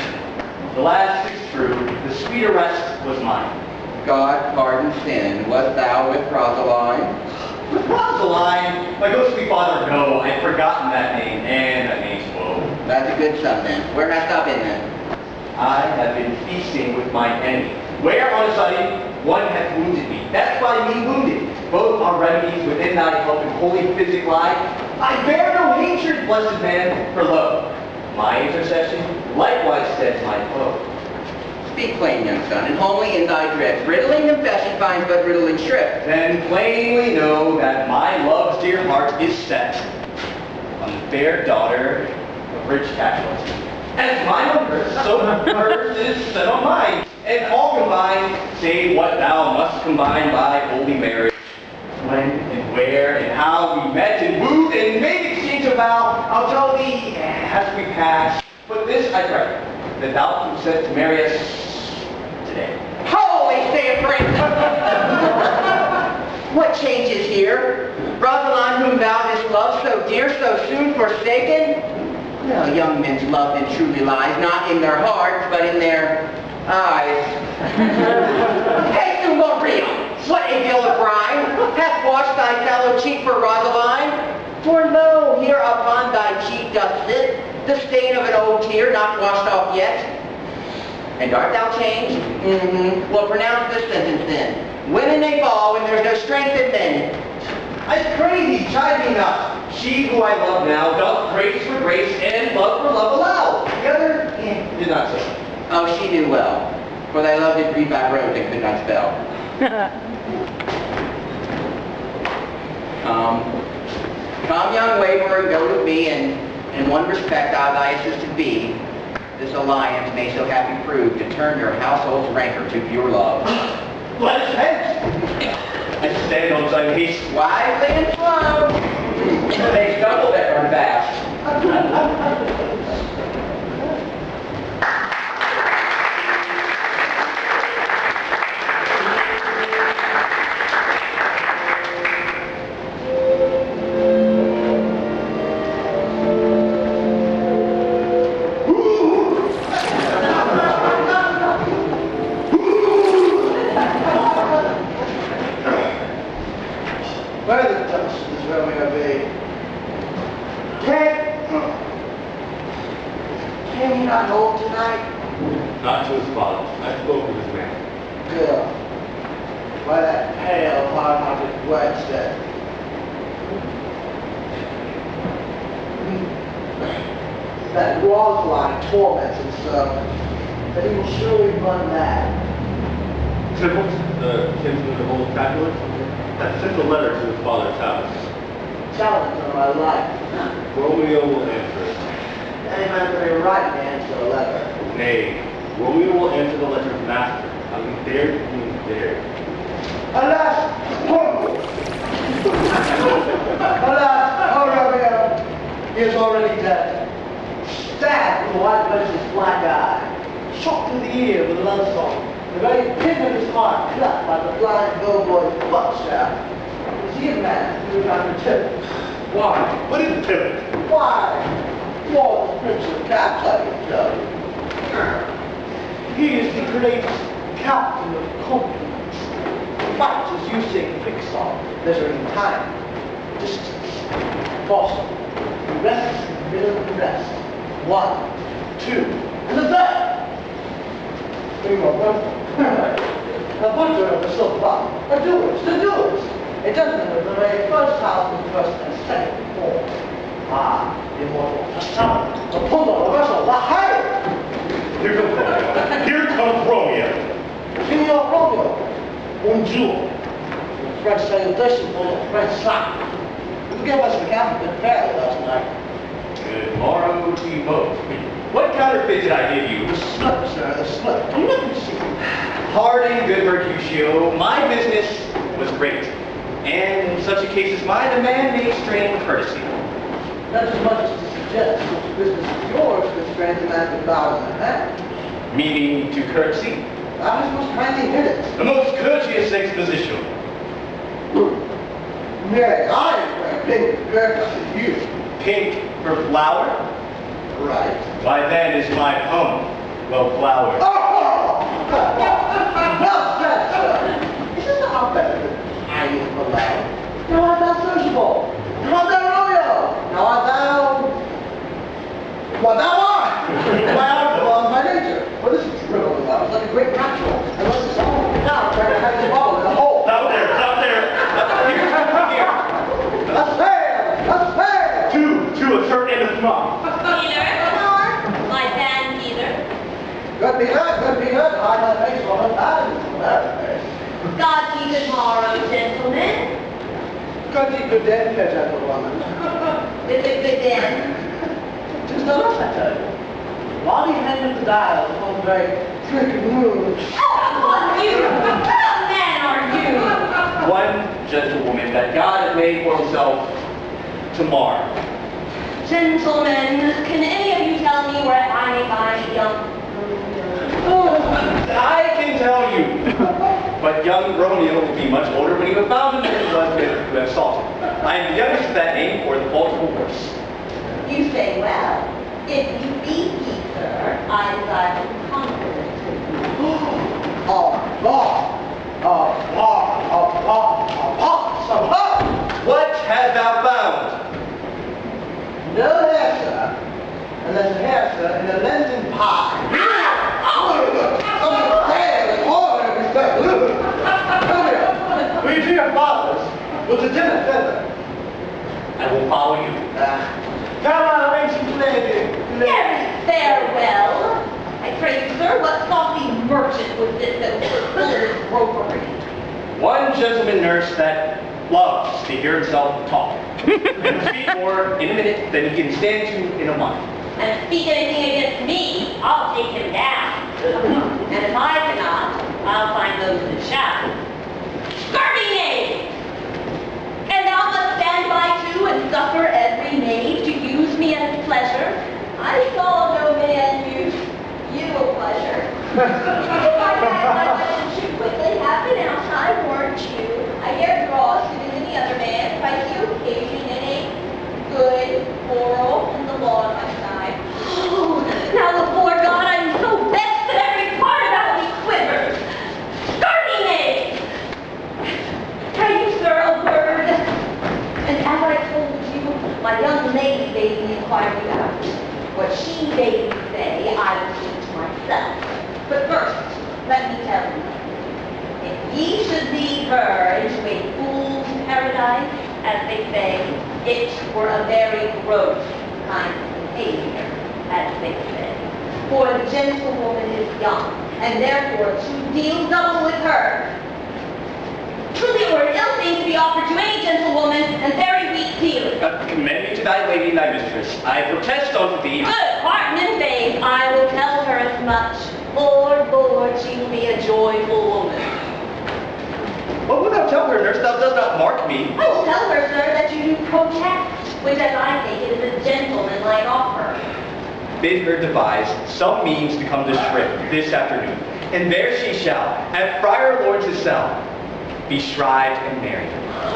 Speaker 11: The last is true, the sweeter rest was mine.
Speaker 15: God pardon sin, wast thou with Rosaline?
Speaker 11: With Rosaline? My ghostly father, no, I had forgotten that name, and that name's woe.
Speaker 15: That's a good son then. Where hast thou been then?
Speaker 11: I have been feasting with my enemy. Where on a sudden one hath wounded me. That's why me wounded. Both are remedies within thy help and holy physic lie. I bear no hatred, blessed man, for lo, my intercession likewise steads my foe.
Speaker 15: Speak plain, young son, and homely in thy drift. Riddling confession finds but riddling shrift.
Speaker 11: Then plainly know that my love's dear heart is set on the fair daughter of rich casualty. As mine on hers, so hers is set on mine. And all combined, say what thou must combine by holy marriage. When and where and how we met and wooed and made exchange of vow, I'll tell thee as we pass. But this I pray, that thou consent to marry us today.
Speaker 15: Holy saith Prince! What changes here? Rosaline, whom thou didst love so dear, so soon forsaken? No, young men's love then truly lies, not in their hearts, but in their eyes. Hey, Romeo! What a bill of brine hath washed thy sallow cheek for Rosaline? For lo, here upon thy cheek doth sit the stain of an old tear not washed off yet. And art thou changed? Mm-hmm. Well, pronounce this sentence then. Women may fall when there's no strength in men.
Speaker 11: I pray thee, chide me not. She who I love now doth grace for grace and love for love allow. The other did not so.
Speaker 15: Oh, she knew well, for thy love did breathe thy rose and could not spell. Come, young waverer, go with me, and in one respect I thy assistant be. This alliance may so happy prove to turn your household's rancor to pure love.
Speaker 11: Let us hence! I stand on thy haste.
Speaker 15: Wisely and slow. They stumble that run fast.
Speaker 14: Where the dust is Romeo be? Can he not hold tonight?
Speaker 1: Not to his father. I spoke with his man.
Speaker 14: Good. Why that pale, hard-hearted Wednesday? That Rosaline torments him so that he will surely run mad.
Speaker 1: Tybalt, the kinsman of old Capulet, had sent a letter to his father's house.
Speaker 14: Challenge on my life.
Speaker 1: Romeo will answer it.
Speaker 14: Any man can be right to answer a letter.
Speaker 1: Nay, Romeo will answer the letter's master. How he dared, he dared.
Speaker 14: Alas! Alas! Oh, Romeo! He is already dead. Stabbed with the white versus black eye. Shot through the ear with a love song. The very pin of his heart cut by the blind billboy's buckshot. Was he a man who would not return?
Speaker 1: Why? What is Tybalt?
Speaker 14: Why? Was the Prince of Capulet, Joe? He is the great captain of confidence. Fight as you sing Pixar, measuring time, distance, Boston. He rests in the middle of the rest. 1, 2, and the third. Three more, a butcher of the silk bar, a doers, a gentleman of the very first house with first and second form. Immortal, a son, a puzzle, a vessel, a hire.
Speaker 1: Here comes Romeo. Here comes Romeo.
Speaker 14: Signor Romeo, bonjour. The French salutation for the French sign. You gave us the counterfeit fairly last night.
Speaker 11: Tomorrow to both. What counterfeit did I give you?
Speaker 14: The slip, sir, the slip. Can you let me see?
Speaker 11: Pardon, good Mercutio, my business was great. And in such a case as mine, a man may strain courtesy.
Speaker 14: Not as much as to suggest which business is yours that strains a man to bow in the hand.
Speaker 11: Meaning to courtesy.
Speaker 14: Thou hast most kindly hit it.
Speaker 11: The most courteous exposition.
Speaker 14: Nay, I wear pink girdle to you.
Speaker 11: Pink for flower?
Speaker 14: Right.
Speaker 11: Why then is my home well flowered.
Speaker 14: Oh! Well said, sir. Is this not better than I am allowed? Now art thou sociable. Now art thou Romeo. Now art thou... What thou art. Why art thou by nature. For this is drivel in love. It's like a great natural. Unless it's all now trying to hide the bubble in a hole.
Speaker 1: Stop there, stop there. Here.
Speaker 14: A sail! A sail!
Speaker 1: Two, a shirt and a smock.
Speaker 2: Peter, my fan, Peter.
Speaker 14: Good, Peter. good den, fair gentlewoman.
Speaker 2: Is it good then?
Speaker 14: Tis no less, I tell you. While he handed the dial upon the very trick of moon.
Speaker 2: Oh, you! What man are you?
Speaker 11: One gentlewoman that God has made for himself tomorrow.
Speaker 2: Gentlemen, can any of you tell me where I may find young Romeo?
Speaker 11: Oh, I can tell you. But young Romeo will be much older when you have found him than he was when you have sought him. I am the youngest of that name for the fault of a horse.
Speaker 2: You say well. If you be he, sir, I desire to be confident.
Speaker 11: What hast thou found?
Speaker 14: No hair, sir. Unless a hair, sir, in a Lenten pie. We dear fathers, with the dinner feather.
Speaker 11: I will follow you.
Speaker 14: Come on, ancient lady.
Speaker 2: Very farewell. I pray you, sir, what saucy merchant was this that was full of this ropery?
Speaker 11: One gentleman nurse that loves to hear himself talk. And speak more in a minute than he can stand to in a month.
Speaker 2: And speak anything against me, I'll take him down. And if I cannot, I'll find those that shall. Skirting knave! And thou must stand by too and suffer every knave to use me at his pleasure. I saw no man use you a pleasure. If I had my wishes should quickly happen, else I warrant you, I dare draw as soon as any other man if I see occasion in a good moral and the law on my side. Oh, now before God, I'm so vexed that every part about me quivers. Skirting knave! Pray you, sir, a word. And as I told you, my young lady bade me inquire you out. What she bade me say, I will keep to myself. But first, let me tell you, if ye should lead her into a fool's paradise, as they say, it were a very gross kind of behavior, as they say. For the gentlewoman is young, and therefore to deal double with her. Truly it were an ill thing to be offered to any gentlewoman, and very weak dealing.
Speaker 11: Commend me to thy lady and thy mistress. I protest unto thee.
Speaker 2: Good, pardon and faith, I will tell her as much. Lord, Lord, she will be a joyful woman.
Speaker 11: What wilt thou tell her, nurse? Thou dost not mark me.
Speaker 2: I will tell her, sir, that you do protest, which as I take it is a gentlemanlike offer.
Speaker 11: Bid her devise some means to come to Shrift this afternoon, and there she shall, at Friar Lawrence's cell, be shrived and married.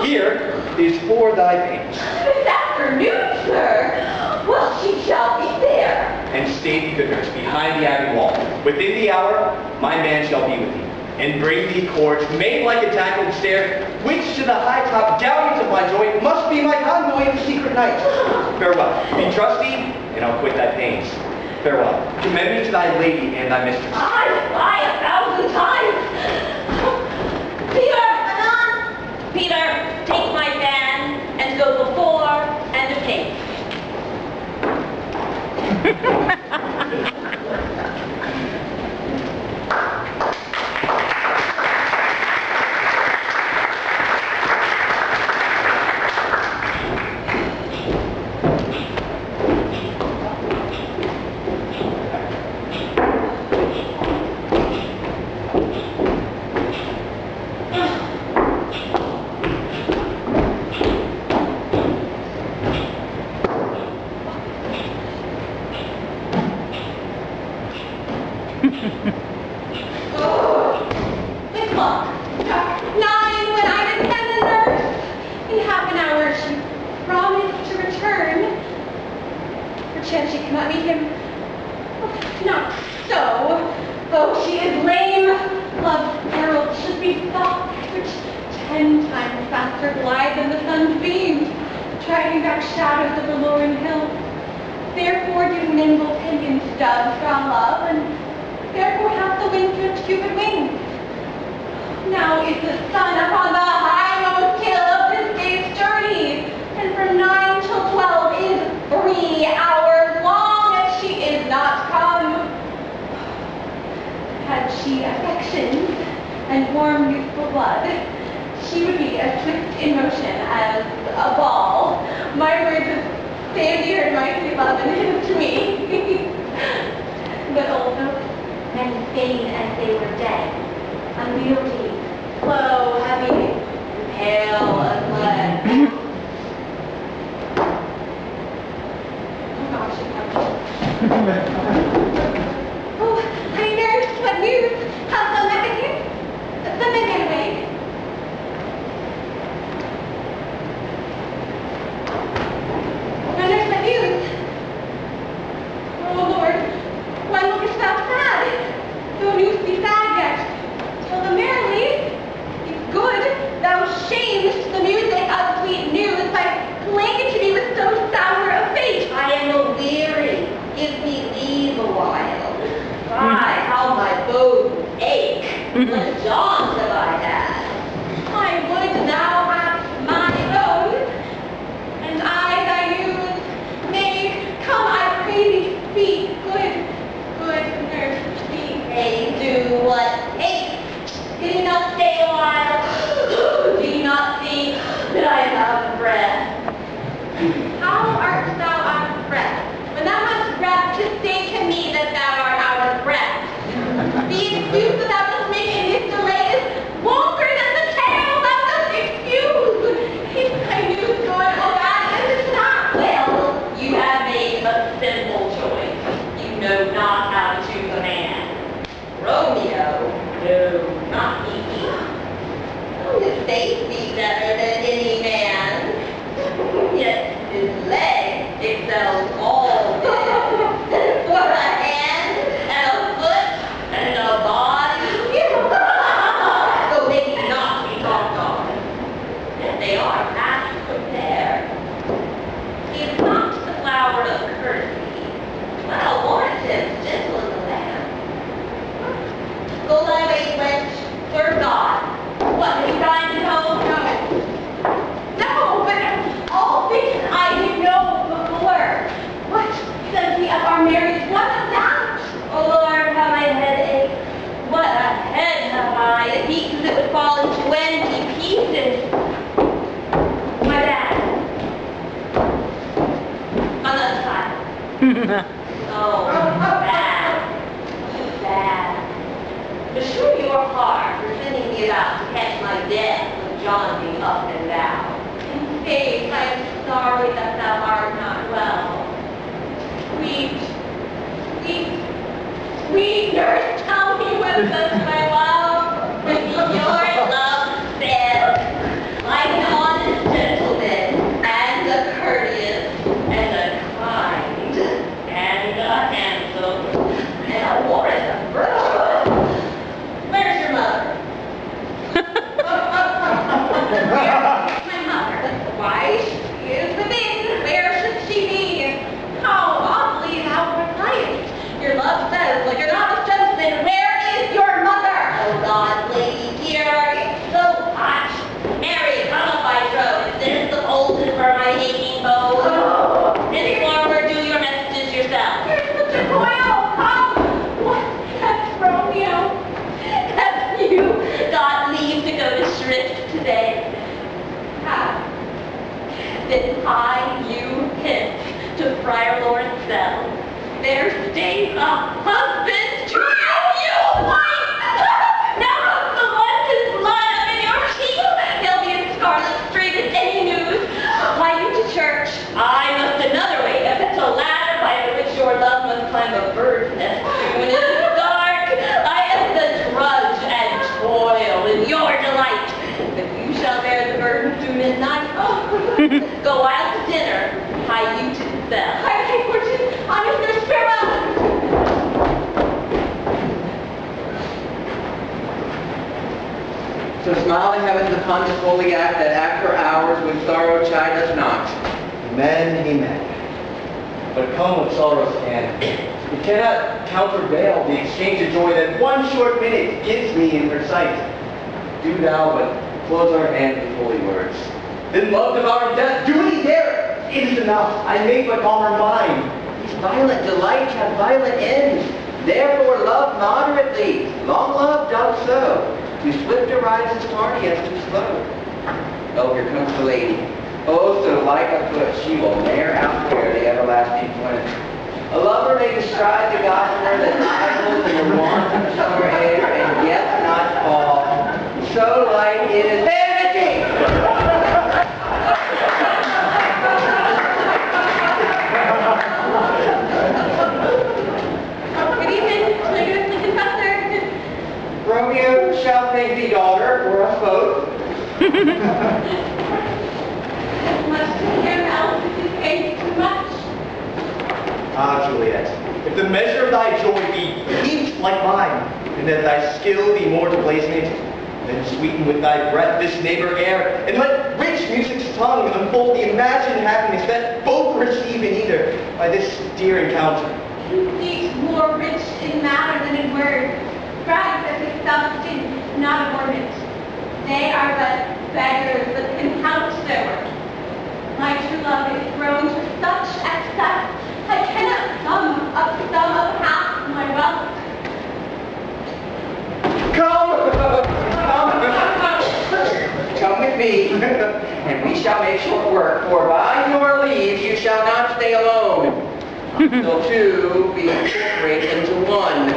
Speaker 11: Here is for thy pains.
Speaker 2: This afternoon, sir? Well, she shall be there.
Speaker 11: And stay thee, good nurse, behind the abbey wall. Within the hour, my man shall be with thee, and bring thee cords made like a tackled stair, which to the high-top galleons of my joy must be my convoy of secret night. Farewell. Be trusty, and I'll quit thy pains. Farewell. Commend me to thy lady and thy mistress.
Speaker 2: I 1,000 times. Peter! Anon! Peter, take my fan and go before and apace. The clock struck 9 when I returned the nurse. In half an hour she promised to return. Perchance she cannot meet him. Oh, not so. Oh, she is lame. Love's herald should be thought, which 10 times faster glide than the sun's beams, dragging back shadows of the lowering hills. Therefore do nimble pinion stubs draw love, and therefore hath the wind drift Cupid wings. Now is the sun upon the highmost hill of this day's journey, and from 9 till 12 is 3 hours long, and she is not come. Had she affections and warm youthful blood, She would be as swift in motion as a ball. My words of Sandy heard mighty love and his to me. But also, and fain as they were dead, unwieldy, slow, heavy, pale as lead. Oh gosh, oh, hi nurse, what news? How's the medicine? The men awake. Nurse, what news? Oh Lord, why lookest thou sad? No news be sad yet. Tell them merrily. It's good, thou shamest the music of sweet news by playing it to me with so sour a fate. I am a-weary, give me leave a while. Why, how my bones ache, what jaws have I had? I would thou hadst my own, and I thy news may come, I pray thee, speak, good nurse, speak. Hey, do what haste, can you not stay a while? Do you not see that I am out of breath? How art thou out of breath? When thou hast breath, to say to me that thou art out of breath. The excuse that thou dost make in this delay is longer than the tale thou dost excuse. If I knew good or bad, this is not. Well, you have made a simple choice. You know not how to choose a man. Romeo, no, not he. Oh, his face be better than any man. Yet his leg excels all men. For a hand and a foot and a body. So they cannot be talked on. Yet they are past compare. He is not the flower of courtesy, but I'll warrant him gentle as a lamb. Go thy way, wench, serve God. What, have you dined at home? No, but all things I did know before. What says he of our marriage? What of that? Oh Lord, how my head aches. What a head have I. It beats as it would fall in 20 pieces. My bad. On the other side. Oh, bad. Assure your heart for sending me about to catch my death with jaunting up and down. In faith, I am sorry that thou art not well. Sweet nurse, tell me what does my love, your love says, like an honest gentleman, and a courteous, and a kind, and a handsome, and a warrant virtue. Where's your mother? My mother. Why, she is within. Where should she be? How oddly thou repliest. Your love says, well, you're not a gentleman. Where is your mother? Oh God, lady dear, it's so hot. Mary, come up, I trow. Is this the poultice for my aching bones? Any farmer, do your messages yourself. You're such a boil. Come. What? That's Romeo. Have you got leave to go to shrift today? How? Then hie you hence to Friar Lawrence cell. There stays a husband to you, wife! Now the one his blood up in your cheek, he'll be in scarlet street at any news. Hie you to church. I must another way, if it's a ladder by which your love must climb a bird's nest. When it is dark, I am the drudge and toil in your delight. But you shall bear the burden through midnight. Go out to dinner, hie you to the cell. I take fortune, honest nurse, farewell.
Speaker 15: So smile the heavens upon this holy act that after hours when sorrow chide us not.
Speaker 11: Amen, amen. But come what sorrows can. You cannot countervail the exchange of joy that one short minute gives me in her sight. Do thou but close our hands with holy words. Then love devouring death, duty dare, it is enough. I make but calm her mind.
Speaker 15: These violent delights have violent ends. Therefore love moderately. Long love doth so. Too swift to rise as tardy as too slow. Oh, here comes the lady. Oh, so light of foot, she will ne'er outwear the everlasting flint. A lover may bestride the gossamer that idles in the warmth of the summer air, and yet not fall. So light it is vanity!
Speaker 2: Good evening, Linguistic Professor.
Speaker 15: Romeo shall thank thee, daughter, for us both.
Speaker 2: Much to hear now, this is paid too much.
Speaker 11: Ah, Juliet, if the measure of thy joy be heaped like mine, and that thy skill be more to blazon it, then sweeten with thy breath this neighbor air, and let rich music's tongue unfold the imagined happiness that both receive in either by this dear encounter.
Speaker 2: You speak more rich in matter than in word. Scribes as a substance, not a ornament. They are but beggars, but can count their worth. My true love is grown to such excess, I cannot sum up half my wealth.
Speaker 15: Come with me, and we shall make short work, for by your leave you shall not stay alone, till two be incorporated into one.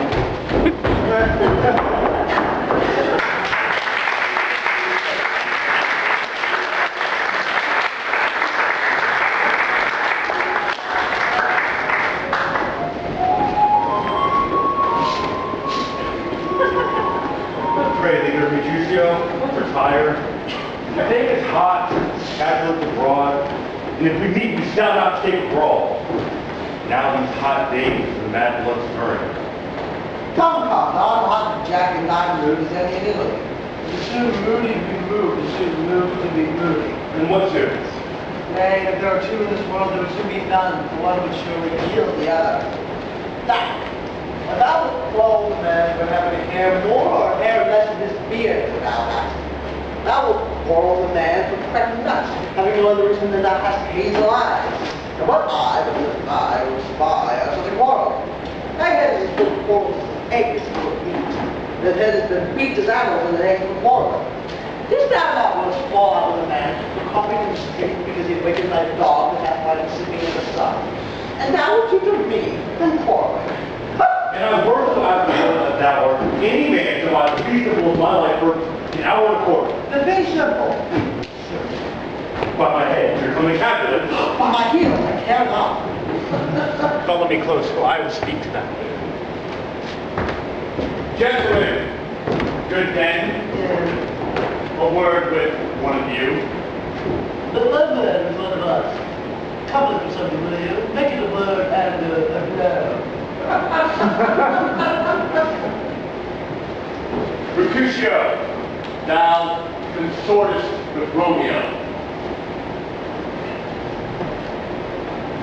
Speaker 1: Pray, Leader Mercutio, retire. The day is hot, casuals abroad, and if we meet, we shall not take a brawl. Now these hot days, the mad blood's stirring.
Speaker 14: Come, now, I'm hot Jack and thy mood is any in Italy. The sooner moody be moved, the sooner moved to be moody.
Speaker 1: And what's yours?
Speaker 14: Nay, if there are two in this world, there would soon be none, for one would surely kill the other. Now, when thou wilt clothe man, would have any hair more or hair less in his beard than thou hast. Thou wilt quarrel the man for cracked nuts, having no other reason than thou hast hazel eyes. And what eye but the eye will spy on such a quarrel? Thy head is full of quarrels as eggs full of meat. That head has been beat as animals in the eggs of quarrel. Didst thou not once fall out with a man for coughing in the street because he wakened thy dog that hath while sleeping in the sun? And thou wilt tutor me, then quarreling.
Speaker 1: And I work so as to know that thou art any man to my reasonable of my life for an hour and a quarter.
Speaker 14: Then very simple.
Speaker 1: By my head, you're coming after them.
Speaker 14: By my heels, I care not.
Speaker 1: Follow me close, for I will speak to them. Gentlemen, good men, a word with one of you.
Speaker 14: The word is one of us. Couple it with something, will you? Make it a word and a verb.
Speaker 13: Mercutio, thou consortest with Romeo.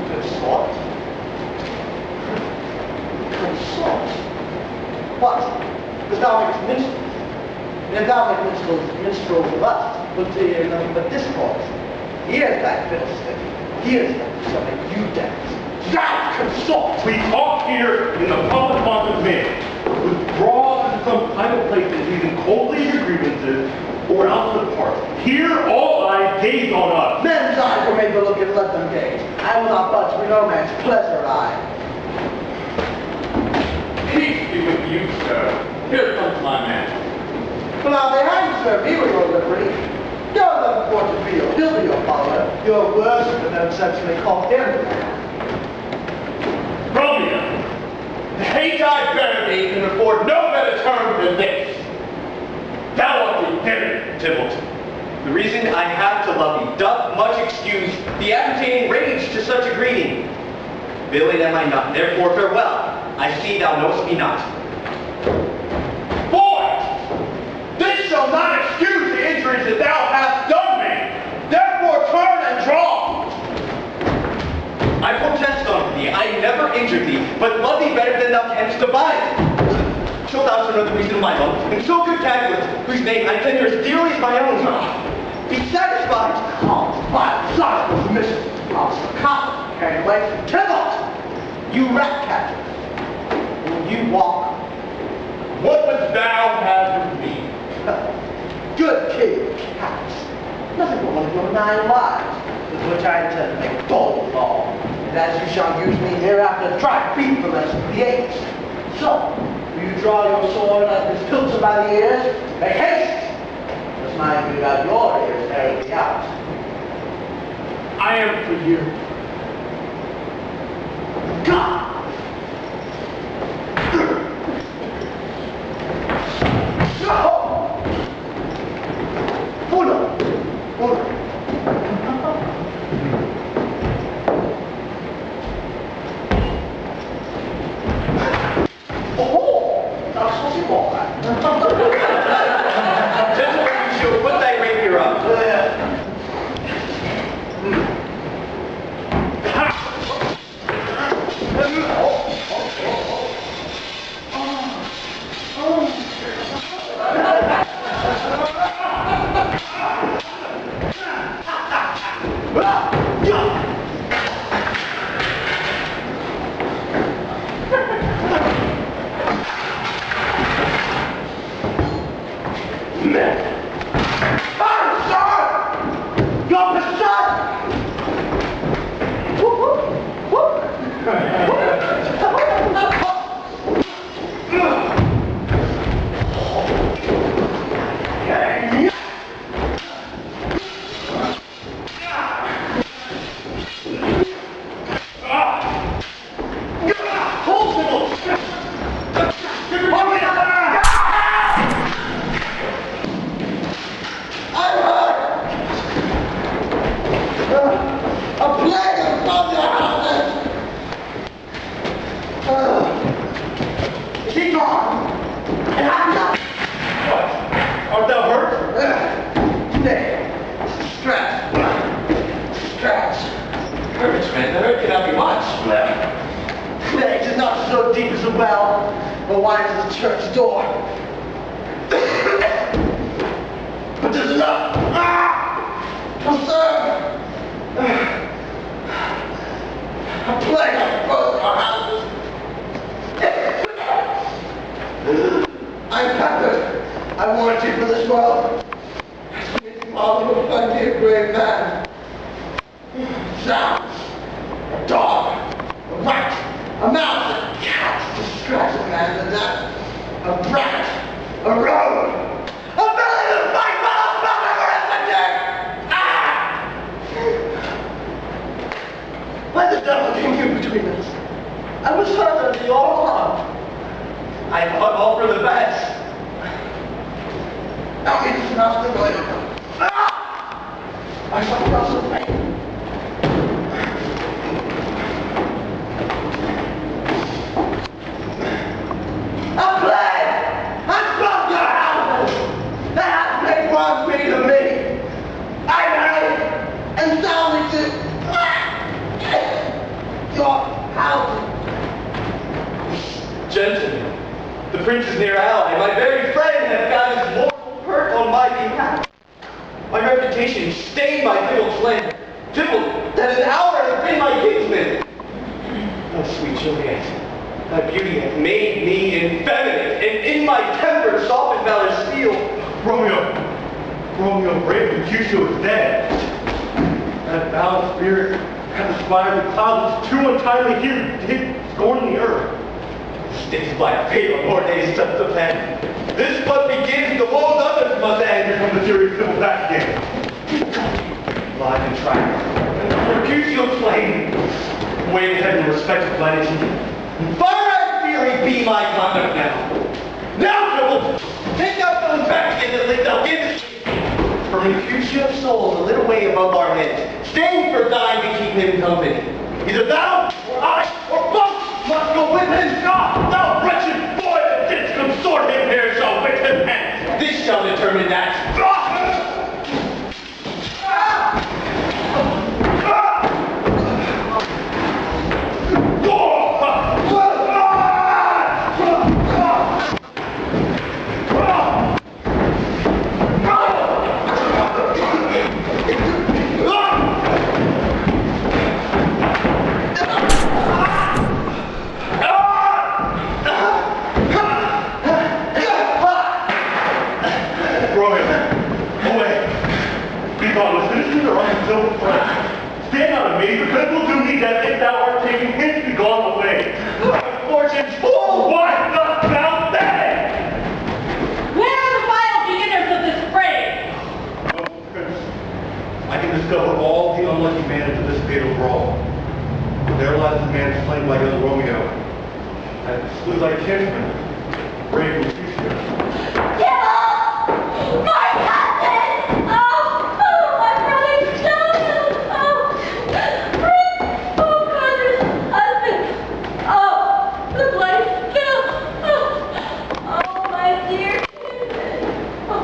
Speaker 14: Consort? Consort? What? Dost thou make minstrels? And if thou make minstrels of us, we'll do you nothing but discourse. Here's that fiddlestick. Here's that shall make you dance. Thou consort!
Speaker 1: We talk here in the public haunts of men. Withdraw into some private place and either coldly your grievances or out to the park. Here all eyes gaze on us.
Speaker 14: Men's eyes were made to look and let them gaze. I will not budge for no man's pleasure eye.
Speaker 13: Peace be with you, sir. Here comes my man.
Speaker 14: Well, now they hang, sir, me with your liberty. Go them for to feel. He'll be your follower. Your worship and them sensually call him the man.
Speaker 13: Romeo, the hate I bear thee can afford no better term than this. Thou art the dinner,
Speaker 11: Tybalt, the reason I have to love thee doth much excuse the appertaining rage to such a greeting. Villain am I not, therefore farewell. I see thou knowest me not.
Speaker 13: boy! This shall not excuse the injuries that thou hast done me. Therefore turn and draw.
Speaker 11: I protest unto thee, I never injured thee, but love thee better than thou canst divine. Shalt thou so know the reason of my love, and so good Capulet, whose name I tender as dearly as my own, be satisfied.
Speaker 14: Oh, my son was missing. I'll succumb. Carry away. Tybalt! You rat catcher. Will you walk?
Speaker 13: What wouldst thou have with me?
Speaker 14: 9 lives, with which I intend to make full law. And as you shall use me hereafter, try to beat the rest of the apes. So, will you draw your sword as this pilcher by the ears? Make haste! Just mind you got your ears airing me out.
Speaker 13: I am for you.
Speaker 14: God!
Speaker 11: Put that rapier up. Juliet, thy beauty hath made me effeminate, and in my temper softened valor's steel.
Speaker 1: Romeo, brave Mercutio is dead. That foul spirit hath aspired the clouds too untimely here to scorn the earth.
Speaker 11: Stays by fate on more days touch the pen. This but begins, the woes others must end.
Speaker 1: Here come the fury of civil back again.
Speaker 11: Live and triumph. Mercutio slain. Wait heaven respect to planet. Fire fury be my conduct now. Now, Triple, take out those back again that linked up in for Mercutio's soul a little way above our heads. Staying for thine to keep him company. Either thou, or I, or both must go with him. God, thou wretched boy that didst consort him here shall with him end. This shall determine that.
Speaker 1: Romeo, silver flame. Stand out of me, because will do me that if thou art taken hence be gone away. Fortune's full, what dost thou say?
Speaker 2: Where are the final beginners of this fray?
Speaker 1: Oh, Prince, I can discover all the unlucky manner of this fatal brawl. There lies the man slain by young Romeo, and slew thy kinsman, brave Mercutio.
Speaker 2: Devil! My cousin! Oh, my brother's child! Oh, Prince! Oh, cousin! Husband! Oh, the bloody spill! Oh, my dear kinsman! Oh.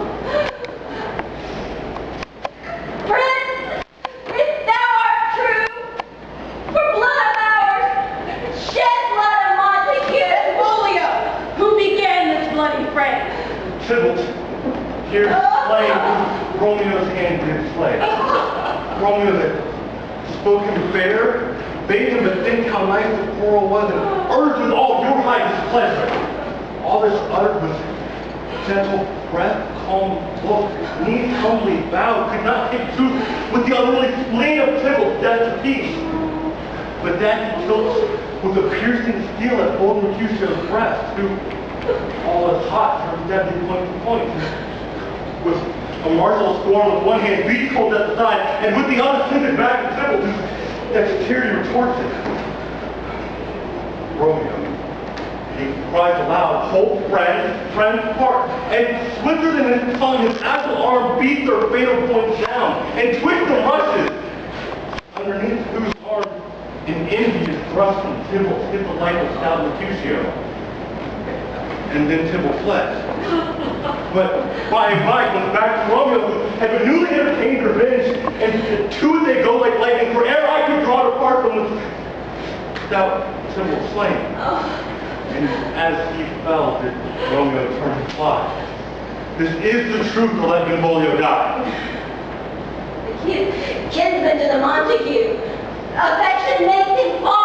Speaker 2: Prince! If thou art true, for blood of ours, shed blood of Montague and Romeo, who began this bloody fray.
Speaker 1: Tybalt, here slain, Romeo's hand did slay. Romeo that spoke him fair, bade him to think how nice the quarrel was, and urged with all your high displeasure. All this uttered with gentle breath, calm look, knees humbly bowed, could not take truth with the unruly spleen of Tybalt's death to peace. But that he tilts with a piercing steel at bold Mercutio's breast, who, all as hot from deadly point to point, with a martial scorn with one hand beat cold at the side, and with the other sent it back to Tybalt, whose dexterity retorts it. Romeo, he cries aloud, hold friend apart, and swifter than his tongue, his agile arm beats their fatal points down, and twists the rushes, underneath whose arm an envy is thrust from Tybalt, hit the life of stout Mercutio. And then Tybalt fled. But by and by comes back to Romeo, who had been newly entertained revenge, and to it they go like lightning, for ere I could draw it apart from the stout Tybalt slain. And as he fell, did Romeo turn to fly. This is the truth to let Benvolio die.
Speaker 2: Kinsman to the Montague. Affection makes him fall.